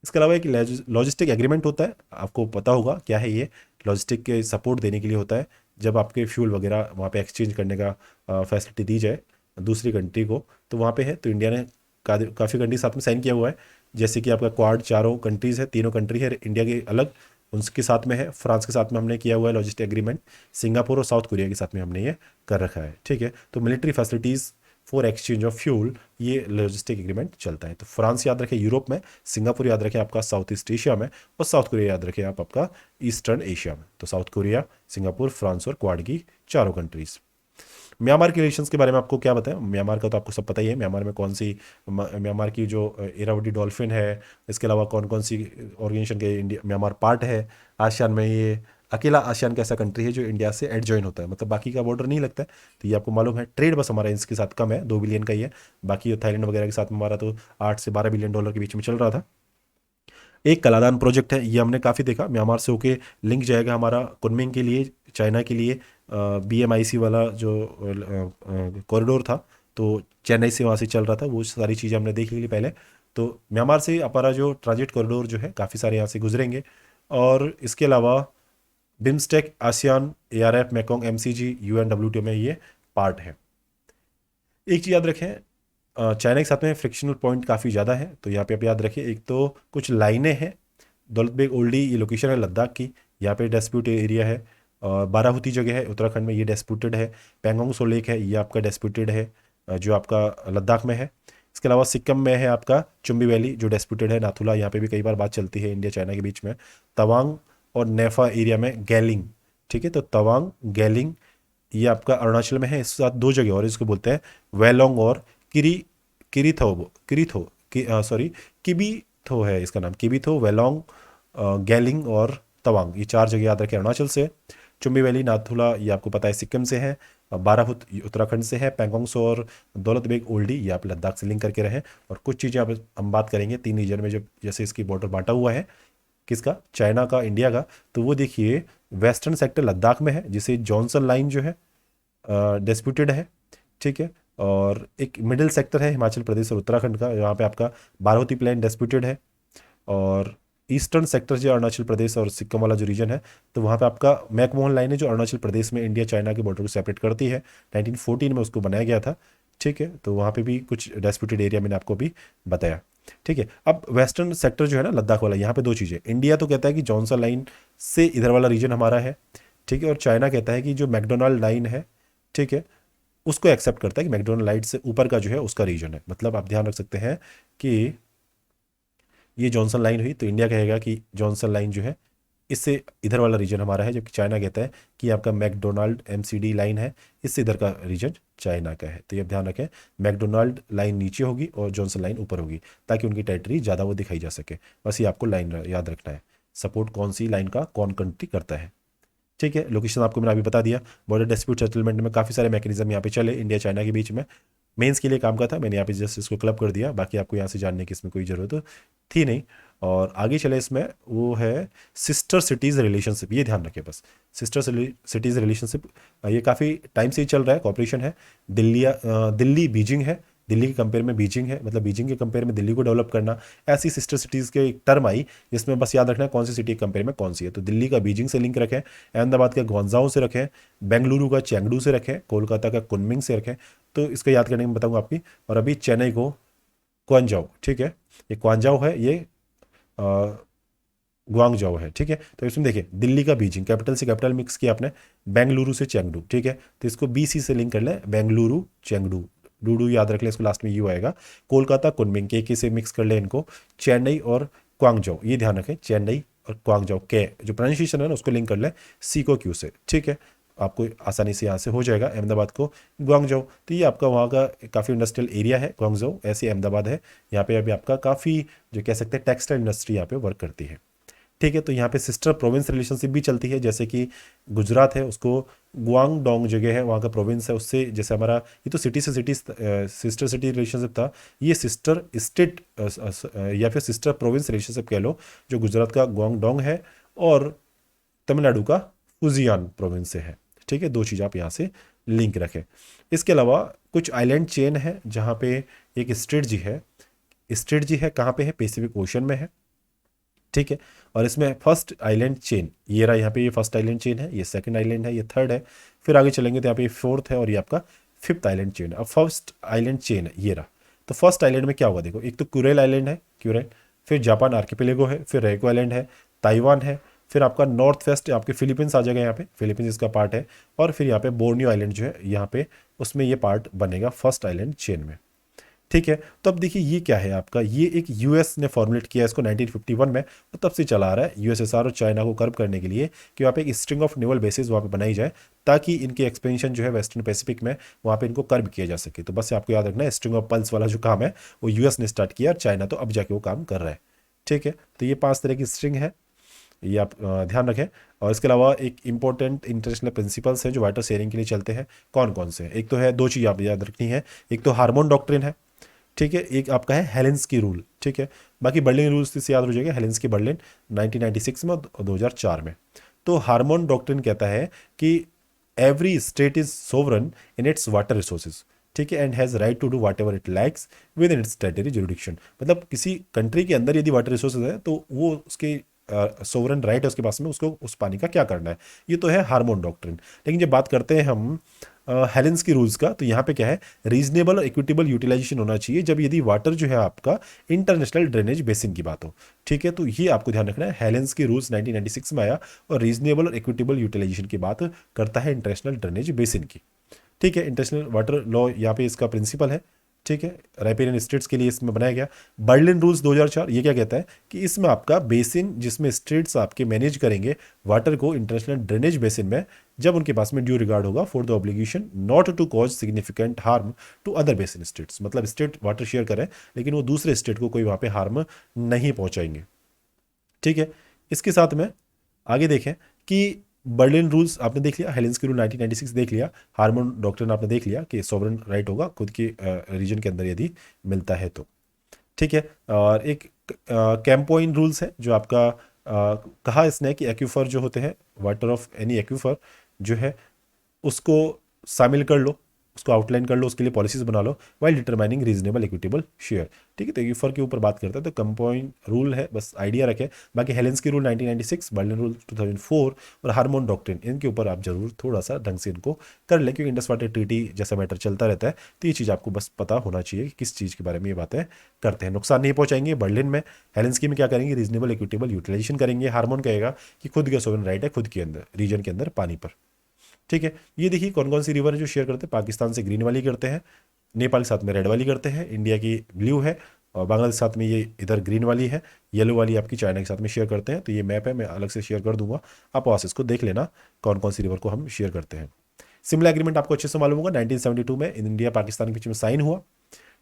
इसके अलावा एक लॉजिस्टिक एग्रीमेंट होता है, आपको पता होगा क्या है ये। लॉजिस्टिक के सपोर्ट देने के लिए होता है, जब आपके फ्यूल वगैरह वहाँ पे एक्सचेंज करने का फैसिलिटी दी जाए दूसरी कंट्री को, तो वहाँ पे है। तो इंडिया ने काफ़ी कंट्री साथ में साइन किया हुआ है, जैसे कि आपका क्वाड 4 कंट्रीज़ है, 3 कंट्री है इंडिया के अलग, उनके साथ में है। फ्रांस के साथ में हमने किया हुआ है लॉजिस्टिक एग्रीमेंट। सिंगापुर और साउथ कोरिया के साथ में हमने ये कर रखा है। ठीक है, तो military facilities for exchange of fuel, ये लॉजिस्टिक एग्रीमेंट चलता है। तो फ्रांस याद रखें यूरोप में, सिंगापुर याद रखें आपका साउथ ईस्ट एशिया में, और साउथ कोरिया याद रखें आप आपका ईस्टर्न एशिया में। तो साउथ कोरिया, सिंगापुर, फ्रांस और क्वाड की 4 कंट्रीज। म्यांमार के रिलेशंस के बारे में आपको क्या बताएं, म्यांमार का तो आपको सब पता ही है। म्यांमार में कौन सी, म्यांमार की जो इरावदी डॉल्फिन है, इसके अलावा कौन कौन सी ऑर्गेनाइजेशन के इंडिया म्यांमार पार्ट है। आसियान में ये अकेला आसियान का ऐसा कंट्री है जो इंडिया से एडजॉइन होता है, मतलब बाकी का बॉर्डर नहीं लगता है। तो ये आपको मालूम है। ट्रेड बस हमारा इसके साथ कम है, 2 बिलियन का ही है। बाकी थाईलैंड वगैरह के साथ में हमारा तो 8 से 12 बिलियन डॉलर के बीच में चल रहा था। एक कलादान प्रोजेक्ट है, ये हमने काफ़ी देखा। म्यांमार से होके लिंक जाएगा हमारा कुनमिंग के लिए, चाइना के लिए। BMIC वाला जो कॉरिडोर था, तो चेन्नई से वहाँ से चल रहा था, वो सारी चीज़ें हमने देख ली पहले। तो म्यांमार से हमारा जो ट्रांजिट कॉरिडोर जो है, काफ़ी सारे यहाँ से गुजरेंगे। और इसके अलावा BIMSTEC, ASEAN, ARF, Mekong, MCG, UN, WTO में ये पार्ट है। एक चीज़ याद रखें, चाइना के साथ में फ्रिक्शनल पॉइंट काफ़ी ज़्यादा है, तो यहाँ पे आप याद रखिए। एक तो कुछ लाइनें हैं, दौलत बेग ओल्डी ये लोकेशन है लद्दाख की, यहाँ पे डिस्प्यूट एरिया है। और बाराहुती जगह है उत्तराखंड में, ये डिस्प्यूटेड है। पैंगोंग सो लेक है, ये आपका डिस्प्यूटेड है, जो आपका लद्दाख में है। इसके अलावा सिक्किम में है आपका चुम्बी वैली, जो डिस्प्यूटेड है। नाथुला, यहाँ पे भी कई बार बात चलती है इंडिया चाइना के बीच में। तवांग और नेफा एरिया में गैलिंग। ठीक है, तो तवांग, गैलिंग ये आपका अरुणाचल में है। इसके साथ 2 जगह और, इसको बोलते हैं वेलोंग और किरी किरीथो किरीथो सॉरी किबीथो है इसका नाम। किबीथो, वेलोंग, गैलिंग और तवांग, ये 4 जगह याद रखें अरुणाचल से। चुम्बी वैली, नाथुला ये आपको पता है सिक्किम से है। बाराहुत उत्तराखंड से है। पैंगोंगसो और दौलत बेग ओल्डी ये आप लद्दाख से लिंक करके रहें। और कुछ चीज़ें अब हम बात करेंगे 3 रीजन में, जब जैसे इसकी बॉर्डर बांटा हुआ है। किसका, चाइना का, इंडिया का। तो वो देखिए वेस्टर्न सेक्टर लद्दाख में है, जिसे जॉनसन लाइन जो है डिस्प्यूटेड है, ठीक है। और एक मिडिल सेक्टर है हिमाचल प्रदेश और उत्तराखंड का, यहाँ पे आपका बारहवती प्लेन डिस्प्यूटेड है। और ईस्टर्न सेक्टर जो अरुणाचल प्रदेश और सिक्किम वाला जो रीजन है, तो वहाँ पे आपका मैकमोहन लाइन है जो अरुणाचल प्रदेश में इंडिया चाइना के बॉर्डर को सेपरेट करती है। 1914 में उसको बनाया गया था, ठीक है। तो वहाँ पे भी कुछ डिस्प्यूटेड एरिया मैंने आपको भी बताया, ठीक है। अब वेस्टर्न सेक्टर जो है ना लद्दाख वाला, यहाँ पे दो चीज़ें, इंडिया तो कहता है कि जॉनसन लाइन से इधर वाला रीजन हमारा है, ठीक है। और चाइना कहता है कि जो मैकडोनाल्ड लाइन है, ठीक है, उसको एक्सेप्ट करता है कि मैकडोनाल्ड लाइन से ऊपर का जो है उसका रीजन है। मतलब आप ध्यान रख सकते हैं कि ये जॉनसन लाइन हुई तो इंडिया कहेगा कि जॉनसन लाइन जो है इससे इधर वाला रीजन हमारा है, जबकि चाइना कहता है कि आपका मैकडोनाल्ड एमसीडी लाइन है, इससे इधर का रीजन चाइना का है। तो ये आप ध्यान रखें, मैकडोनाल्ड लाइन नीचे होगी और जॉनसन लाइन ऊपर होगी, ताकि उनकी टेरिटरी ज़्यादा वो दिखाई जा सके। बस ये आपको लाइन याद रखना है, सपोर्ट कौन सी लाइन का कौन कंट्री करता है, ठीक है। लोकेशन आपको मैंने अभी बता दिया। बॉर्डर डिस्प्यूट सेटलमेंट में काफ़ी सारे मैकेनिज्म यहाँ पे चले इंडिया चाइना के बीच में। मेंस के लिए काम का था, मैंने यहाँ पे जस्ट इसको क्लब कर दिया, बाकी आपको यहाँ से जानने की इसमें कोई ज़रूरत थी नहीं। और आगे चले इसमें, वो है सिस्टर सिटीज़ रिलेशनशिप, ये ध्यान रखें बस। सिस्टर सिटीज़ रिलेशनशिप ये काफ़ी टाइम से ही चल रहा है, कॉपरेशन है। दिल्ली बीजिंग है, दिल्ली के कंपेयर में बीजिंग है, मतलब बीजिंग के कंपेयर में दिल्ली को डेवलप करना। ऐसी सिस्टर सिटीज़ के एक टर्म आई जिसमें बस याद रखना है कौन सी सिटी के कंपेयर में कौन सी है। तो दिल्ली का बीजिंग से लिंक रखें, अहमदाबाद का ग्वांजाओ से रखें, बेंगलुरु का चेंगडू से रखें, कोलकाता का कुनमिंग से रखें। तो इसको याद करने में बताऊंगा आपकी। और अभी चेन्नई को क्वांजाओ, ठीक है, ये क्वांजाओ है, ये ग्वांगजाओ है, ठीक है। तो इसमें देखिए दिल्ली का बीजिंग, कैपिटल से कैपिटल मिक्स किया आपने, बेंगलुरु से चेंगडू, ठीक है। तो इसको बीसी से लिंक कर लें, बेंगलुरु चेंगडू, डूडू याद रख लें, इसको लास्ट में यू आएगा। कोलकाता कुनमिंग, के से मिक्स कर लें इनको, चेन्नई और क्वांगजाओ, ये ध्यान रखें, चेन्नई और क्वांगजाओ, के जो प्रोनाउंसिएशन है ना उसको लिंक कर लें सी को क्यू से, ठीक है। आपको आसानी से यहाँ से हो जाएगा। अहमदाबाद को ग्वांगजाओ, तो ये आपका वहाँ का काफ़ी इंडस्ट्रियल एरिया है ग्वांगजाओ, ऐसे अहमदाबाद है। यहाँ पे अभी आपका काफ़ी जो कह सकते हैं टेक्सटाइल इंडस्ट्री यहाँ पे वर्क करती है, ठीक है। तो यहाँ पे सिस्टर प्रोविंस रिलेशनशिप भी चलती है, जैसे कि गुजरात है उसको ग्वांगडोंग जगह है, वहाँ का प्रोविंस है, उससे जैसे हमारा ये तो सिटी से सिटी सिस्टर सिटी रिलेशनशिप था, ये सिस्टर स्टेट या फिर सिस्टर प्रोविंस रिलेशनशिप कह लो, जो गुजरात का ग्वांगडोंग है और तमिलनाडु का फुजियान प्रोविंस से है, ठीक है। दो चीज़ आप यहाँ से लिंक रखें। इसके अलावा कुछ आइलैंड चेन है जहाँ पे एक स्ट्रेट जी है, स्ट्रेट जी है कहाँ पे है, पैसिफिक ओशन में है, ठीक है। और इसमें फर्स्ट आइलैंड चेन ये रहा, यहाँ पे ये फर्स्ट आइलैंड चेन है, ये सेकंड आइलैंड है, ये थर्ड है। फिर आगे चलेंगे तो यहाँ पे ये फोर्थ है और ये आपका फिफ्थ आइलैंड चेन है। अब फर्स्ट आइलैंड चेन है ये रहा। तो फर्स्ट आइलैंड में क्या होगा देखो, एक तो कुरेल आइलैंड है, क्यूरेल, फिर जापान आर्किपेलेगो है, फिर रेको आइलैंड है, ताइवान है, फिर आपका नॉर्थ वेस्ट आपके फिलीपींस आ जाएगा, यहाँ पे फिलीपींस इसका पार्ट है, और फिर यहाँ पे बोर्नियो आइलैंड जो है यहाँ पे, उसमें ये पार्ट बनेगा फर्स्ट आइलैंड चेन में, ठीक है। तो अब देखिए ये क्या है आपका, ये एक यूएस ने फॉर्मुलेट किया इसको 1951 में, और तब से चला आ रहा है यूएसएसआर और चाइना को कर्व करने के लिए कि वहाँ पे एक स्ट्रिंग ऑफ नेवल बेसिस वहाँ पे बनाई जाए, ताकि इनकी एक्सपेंशन जो है वेस्टर्न पैसिफिक में वहाँ पे इनको कर्व किया जा सके। तो बस आपको याद रखना है स्ट्रिंग ऑफ पल्स वाला जो काम है वो यूएस ने स्टार्ट किया और चाइना तो अब जाके वो काम कर रहा है, ठीक है। तो ये 5 तरह की स्ट्रिंग है, ये आप ध्यान रखें। और इसके अलावा एक इंपॉर्टेंट इंटरनेशनल प्रिंसिपल्स हैं जो वाटर शेयरिंग के लिए चलते हैं, कौन कौन से हैं, एक तो है, दो चीज़ आप याद रखनी है, एक तो हार्मोन डॉक्ट्रिन है, ठीक है, एक आपका है हेलेंस्की रूल, ठीक है। बाकी बर्लिन रूल्स से याद हो जाएगा, हेलेंस्की बर्लिन 1996 में और 2004 में। तो हार्मोन डॉक्ट्रिन कहता है कि every state is sovereign in its water resources, ठीक है, and has right to do whatever it likes within its territory jurisdiction. मतलब किसी कंट्री के अंदर यदि वाटर रिसोर्सेज है तो वो उसके सोवरन राइट है उसके पास में, उसको उस पानी का क्या करना है, ये तो है हार्मोन डॉक्ट्रिन। लेकिन जब बात करते हैं हम हेलेंस्की रूल्स का, तो यहाँ पे क्या है, रीजनेबल और इक्विटेबल यूटिलाइजेशन होना चाहिए जब यदि वाटर जो है आपका इंटरनेशनल ड्रेनेज बेसिन की बात हो, ठीक है। तो ये आपको ध्यान रखना है, हेलेंस्की रूल्स 1996 में आया और रीजनेबल और इक्विटेबल यूटिलाइजेशन की बात करता है इंटरनेशनल ड्रेनेज बेसिन की, ठीक है। इंटरनेशनल वाटर लॉ यहाँ पे इसका प्रिंसिपल है, ठीक है, राइपेरियन स्टेट्स के लिए इसमें बनाया गया। बर्लिन रूल्स 2004 ये क्या कहता है कि इसमें आपका बेसिन जिसमें स्टेट्स आपके मैनेज करेंगे वाटर को इंटरनेशनल ड्रेनेज बेसिन में, जब उनके पास में ड्यू रिगार्ड होगा for the obligation not to cause significant harm to other basin states, मतलब स्टेट वाटर शेयर करें लेकिन वो दूसरे स्टेट को कोई वहाँ पे हार्म नहीं पहुँचाएंगे, ठीक है। इसके साथ में आगे देखें कि बर्लिन रूल्स आपने देख लिया, हेलेंस्की रूल 1996 देख लिया, हार्मोन डॉक्ट्रिन आपने देख लिया कि सॉवरन राइट होगा खुद के रीजन के अंदर यदि मिलता है तो, ठीक है। और एक कैंपोइन रूल्स है जो आपका कहा इसने कि एक्यूफर जो होते हैं, वाटर ऑफ एनी एक्यूफर जो है उसको शामिल कर लो, उसको आउटलाइन कर लो, उसके लिए पॉलिसीज बना लो, while determining reasonable equitable share. ठीक है, तो एक्यूफर के ऊपर बात करते हैं, तो कंपाउंड रूल है, बस आइडिया रखें। बाकी हेलेंस्की रूल 1996, बर्लिन रूल 2004 और हार्मोन डॉक्ट्रिन, इनके ऊपर आप जरूर थोड़ा सा ढंग से इनको कर लें, क्योंकि इंडस वाटर ट्रीटी जैसा मैटर चलता रहता है, तो ये चीज़ आपको बस पता होना चाहिए कि किस चीज़ के बारे में ये बातें करते हैं। नुकसान नहीं पहुंचाएंगे बर्लिन में। हेलेंस्की में क्या करेंगे, रीजनेबल इक्विटेबल यूटिलाइजेशन करेंगे। हार्मोन कहेगा कि खुद का सोवरेन राइट है खुद के अंदर, रीजन के अंदर पानी पर। ठीक है, ये देखिए कौन कौन सी रिवर है जो शेयर करते हैं। पाकिस्तान से ग्रीन वाली करते हैं, नेपाल के साथ में रेड वाली करते हैं, इंडिया की ब्लू है, और बांग्लादेश के साथ में ये इधर ग्रीन वाली है, येलो वाली आपकी चाइना के साथ में शेयर करते हैं। तो ये मैप है, मैं अलग से शेयर कर दूंगा, आप वहाँ से इसको देख लेना कौन कौन सी रिवर को हम शेयर करते हैं। सिमला एग्रीमेंट आपको अच्छे से मालूम होगा, 1972 में इंडिया पाकिस्तान के बीच में साइन हुआ।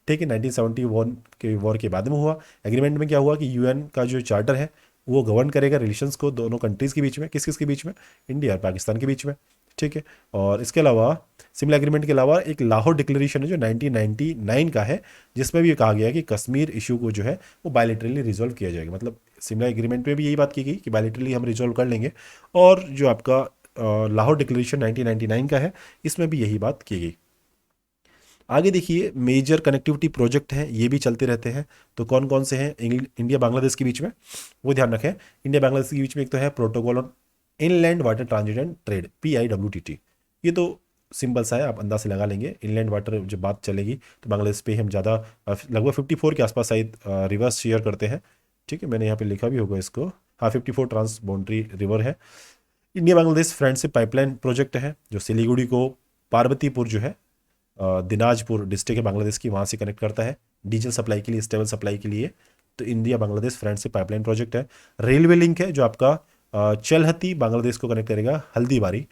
ठीक है, 1971 के वॉर के बाद में हुआ। एग्रीमेंट में क्या हुआ कि यूएन का जो चार्टर है वो गवर्न करेगा रिलेशंस को दोनों कंट्रीज़ के बीच में। किस किस के बीच में, इंडिया और पाकिस्तान के बीच में। ठीक है, और इसके अलावा सिमला एग्रीमेंट के अलावा एक लाहौर डिक्लेरेशन है जो 1999 का है, जिसमें भी ये कहा गया है कि कश्मीर इशू को जो है वो बायलैटरली रिजॉल्व किया जाएगा। मतलब सिमला एग्रीमेंट में भी यही बात की गई कि बायलैटरली हम रिजॉल्व कर लेंगे, और जो आपका लाहौर डिक्लेरेशन 1999 का है, इसमें भी यही बात की गई। आगे देखिए मेजर कनेक्टिविटी प्रोजेक्ट हैं, ये भी चलते रहते हैं। तो कौन कौन से हैं इंडिया बांग्लादेश के बीच में, वो ध्यान रखें। इंडिया बांग्लादेश के बीच में एक तो है protocol on inland water transit and trade, PIWTT। ये तो सिंपल सा है, आप अंदाज से लगा लेंगे। इनलैंड वाटर जब बात चलेगी तो बांग्लादेश पे हम ज़्यादा लगभग 54 के आसपास शायद रिवर्स शेयर करते हैं। ठीक है, मैंने यहाँ पे लिखा भी होगा इसको, हाँ 54 ट्रांस बाउंड्री रिवर है। India Bangladesh friendship pipeline project है जो सिलीगुड़ी को पार्वतीपुर जो है दिनाजपुर डिस्ट्रिक्ट है बांग्लादेश की, वहाँ से कनेक्ट करता है डीजल सप्लाई के लिए, स्टेबल सप्लाई के लिए। तो India Bangladesh friendship pipeline project है। रेलवे लिंक है जो आपका चलहती बांग्लादेश को कनेक्ट करेगा हल्दीबारी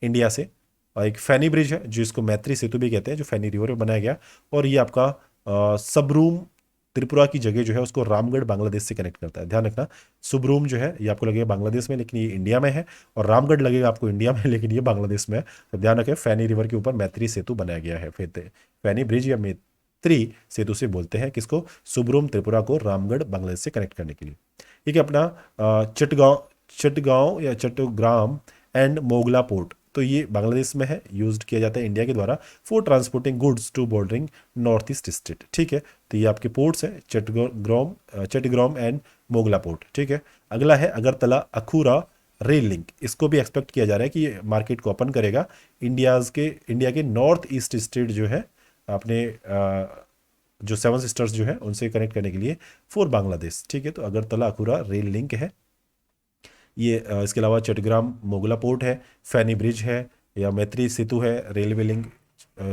इंडिया से, और एक फैनी ब्रिज है जो इसको मैत्री सेतु भी कहते हैं, जो फैनी रिवर में बनाया गया। और ये आपका सबरूम त्रिपुरा की जगह जो है उसको रामगढ़ बांग्लादेश से कनेक्ट करता है। ध्यान रखना, सुब्रूम जो है ये आपको लगेगा बांग्लादेश में, लेकिन ये इंडिया में है, और रामगढ़ लगेगा आपको इंडिया में, लेकिन ये बांग्लादेश में है। तो ध्यान रखें, फैनी रिवर के ऊपर मैत्री सेतु बनाया गया है। फैनी ब्रिज या मैत्री सेतु से बोलते हैं किसको, सुब्रूम त्रिपुरा को रामगढ़ बांग्लादेश से कनेक्ट करने के लिए। ठीक है, अपना चटगांव या चट्टग्राम एंड मोगला पोर्ट, तो ये बांग्लादेश में है, यूज्ड किया जाता है इंडिया के द्वारा for transporting goods to bordering north east state. ठीक है, तो ये आपके पोर्ट्स हैं, चट्टग्राम एंड मोगला पोर्ट। ठीक है, अगला है अगरतला अखूरा रेल लिंक। इसको भी एक्सपेक्ट किया जा रहा है कि ये मार्केट को ओपन करेगा इंडिया के नॉर्थ ईस्ट स्टेट जो है अपने जो 7 सिस्टर्स जो है उनसे कनेक्ट करने के लिए फॉर बांग्लादेश। ठीक है, तो अगरतला अखूरा रेल लिंक है ये। इसके अलावा चट्टग्राम मोगला पोर्ट है, फैनी ब्रिज है, या मैत्री सेतु है, रेलवे लिंक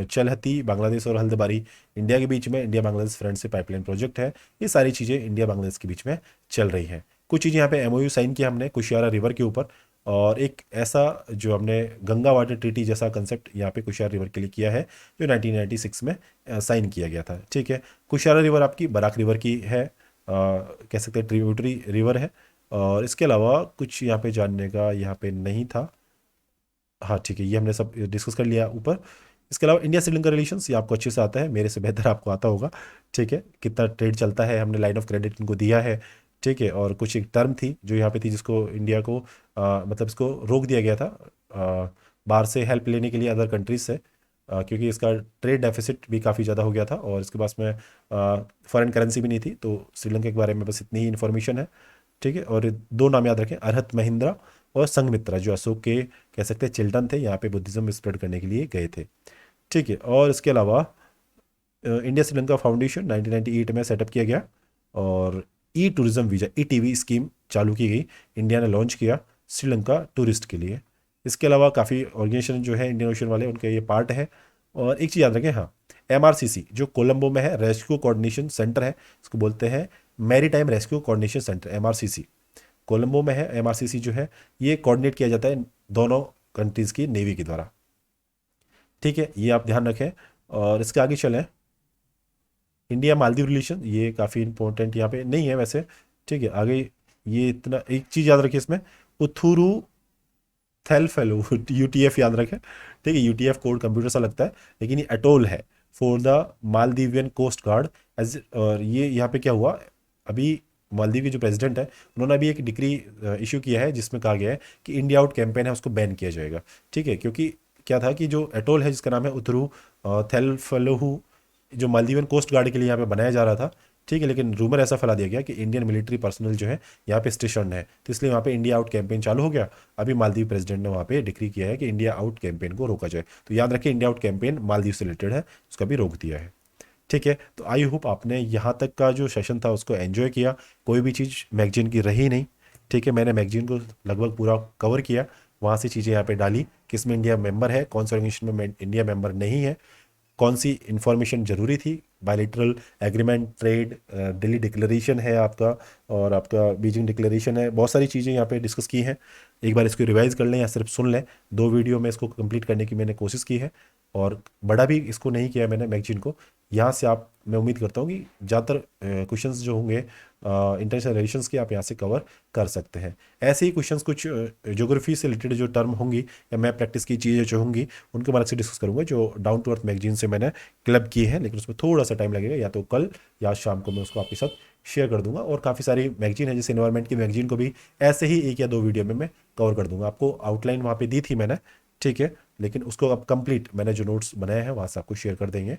चलहती बांग्लादेश और हल्दबारी इंडिया के बीच में, India Bangladesh friendship pipeline project है। ये सारी चीज़ें इंडिया बांग्लादेश के बीच में चल रही हैं। कुछ चीज़ें यहाँ पे MOU साइन किया हमने कुशियारा रिवर के ऊपर, और एक ऐसा जो हमने गंगा वाटर ट्रीटी जैसा कंसेप्ट यहाँ पे कुशियारा रिवर के लिए किया है जो 1996 में साइन किया गया था। ठीक है, कुशियारा रिवर आपकी बराक रिवर की है, कह सकते हैं ट्रिब्यूटरी रिवर है। और इसके अलावा कुछ यहाँ पे जानने का यहाँ पे नहीं था। हाँ ठीक है, ये हमने सब डिस्कस कर लिया ऊपर। इसके अलावा इंडिया श्रीलंका रिलेशंस, ये आपको अच्छे से आता है, मेरे से बेहतर आपको आता होगा। ठीक है, कितना ट्रेड चलता है, हमने लाइन ऑफ क्रेडिट इनको दिया है। ठीक है, और कुछ एक टर्म थी जो यहाँ पे थी जिसको इंडिया को मतलब इसको रोक दिया गया था बाहर से हेल्प लेने के लिए अदर कंट्रीज से, क्योंकि इसका ट्रेड डेफिसिट भी काफ़ी ज़्यादा हो गया था, और इसके पास में फॉरेन करेंसी भी नहीं थी। तो श्रीलंका के बारे में बस इतनी ही इन्फॉर्मेशन है। ठीक है, और 2 नाम याद रखें, अरहत महिंद्रा और संघमित्रा, जो अशोक के कह सकते हैं चिल्ड्रन थे, यहाँ पे बुद्धिज्म स्प्रेड करने के लिए गए थे। ठीक है, और इसके अलावा इंडिया श्रीलंका फाउंडेशन 1998 में सेटअप किया गया, और टूरिज्म वीज़ा ETV स्कीम चालू की गई, इंडिया ने लॉन्च किया श्रीलंका टूरिस्ट के लिए। इसके अलावा काफ़ी ऑर्गेनाइजेशन जो है इंडियन ओशन वाले, उनके ये पार्ट है। और एक चीज़ याद रखें, हाँ MRCC जो कोलंबो में है, रेस्क्यू कोऑर्डिनेशन सेंटर है, इसको बोलते हैं maritime rescue coordination centre, MRCC Colombo में है। MRCC जो है ये कोऑर्डिनेट किया जाता है दोनों कंट्रीज़ की नेवी के द्वारा। ठीक है, ये आप ध्यान रखें। और इसके आगे चलें, इंडिया मालदीव रिलेशन, ये काफ़ी इंपॉर्टेंट यहाँ पे नहीं है वैसे। ठीक है, आगे ये इतना, एक चीज़ याद रखिए इसमें, उथुरू थेलफेलो UTF याद रखें। ठीक है, UTF कोड कंप्यूटर सा लगता है, लेकिन ये अटोल है for the Maldivian coast guard as. और ये यहाँ पे क्या हुआ, अभी मालदीव के जो प्रेसिडेंट है उन्होंने अभी एक डिक्री इशू किया है जिसमें कहा गया है कि इंडिया आउट कैंपेन है उसको बैन किया जाएगा। ठीक है, क्योंकि क्या था कि जो एटोल है जिसका नाम है उतरू थेल्फलहू, जो मालदीवन कोस्ट गार्ड के लिए यहाँ पे बनाया जा रहा था। ठीक है, लेकिन रूमर ऐसा फैला दिया गया कि इंडियन मिलिट्री पर्सनल जो है यहाँ पे स्टेशन है, तो इसलिए वहाँ पे इंडिया आउट कैंपेन चालू हो गया। अभी मालदीव प्रेसिडेंट ने वहाँ पे डिक्री किया है कि इंडिया आउट कैंपेन को रोका जाए। तो याद रखिए इंडिया आउट कैंपेन मालदीव से रिलेटेड है, उसका भी रोक दिया है। ठीक है, तो आई होप आपने यहाँ तक का जो सेशन था उसको एंजॉय किया, कोई भी चीज़ मैगजीन की रही नहीं। ठीक है, मैंने मैगजीन को लगभग पूरा कवर किया, वहाँ से चीज़ें यहाँ पे डाली, किस में इंडिया मेंबर है, कौन सा ऑर्गेनाइजेशन में इंडिया मेंबर नहीं है, कौन सी इंफॉर्मेशन ज़रूरी थी, बायलिटरल एग्रीमेंट, ट्रेड, दिल्ली डिक्लेरेशन है आपका, और आपका बीजिंग डिक्लेरेशन है, बहुत सारी चीज़ें यहाँ पे डिस्कस की हैं। एक बार इसको रिवाइज कर लें या सिर्फ सुन लें, 2 वीडियो में इसको कंप्लीट करने की मैंने कोशिश की है, और बड़ा भी इसको नहीं किया मैंने मैगजीन को। यहाँ से आप, मैं उम्मीद करता हूँ कि ज़्यादातर क्वेश्चंस जो होंगे इंटरनेशनल रिलेशंस के, आप यहाँ से कवर कर सकते हैं। ऐसे ही क्वेश्चंस कुछ ज्योग्राफी से रिलेटेड जो टर्म होंगी या मैं प्रैक्टिस की चीज़ें जो होंगी उनके बारे से डिस्कस करूँगा, जो डाउन टू अर्थ मैगजीन से मैंने क्लब की है, लेकिन उसमें थोड़ा सा टाइम लगेगा, या तो कल या शाम को मैं उसको आपके साथ शेयर कर दूंगा। और काफ़ी सारी मैगजीन है, जैसे इन्वायरमेंट की मैगजीन को भी ऐसे ही 1 या 2 वीडियो में मैं कवर कर दूंगा। आपको आउटलाइन वहाँ पे दी थी मैंने, ठीक है, लेकिन उसको अब कंप्लीट मैंने जो नोट्स बनाए हैं वहाँ से आपको शेयर कर देंगे।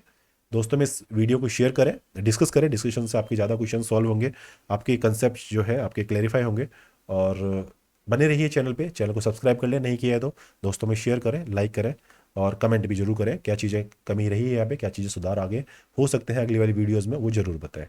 दोस्तों में इस वीडियो को शेयर करें, डिस्कस करें, डिस्कशन से आपके ज़्यादा क्वेश्चन सॉल्व होंगे, आपके कंसेप्ट जो है आपके क्लैरिफाई होंगे। और बने रहिए चैनल पे, चैनल को सब्सक्राइब कर लें नहीं किया है तो, दोस्तों में शेयर करें, लाइक करें, और कमेंट भी जरूर करें, क्या चीज़ें कमी रही है यहाँ पे, क्या चीज़ें सुधार आगे हो सकते हैं अगली वाली वीडियोज़ में, वो ज़रूर बताएं।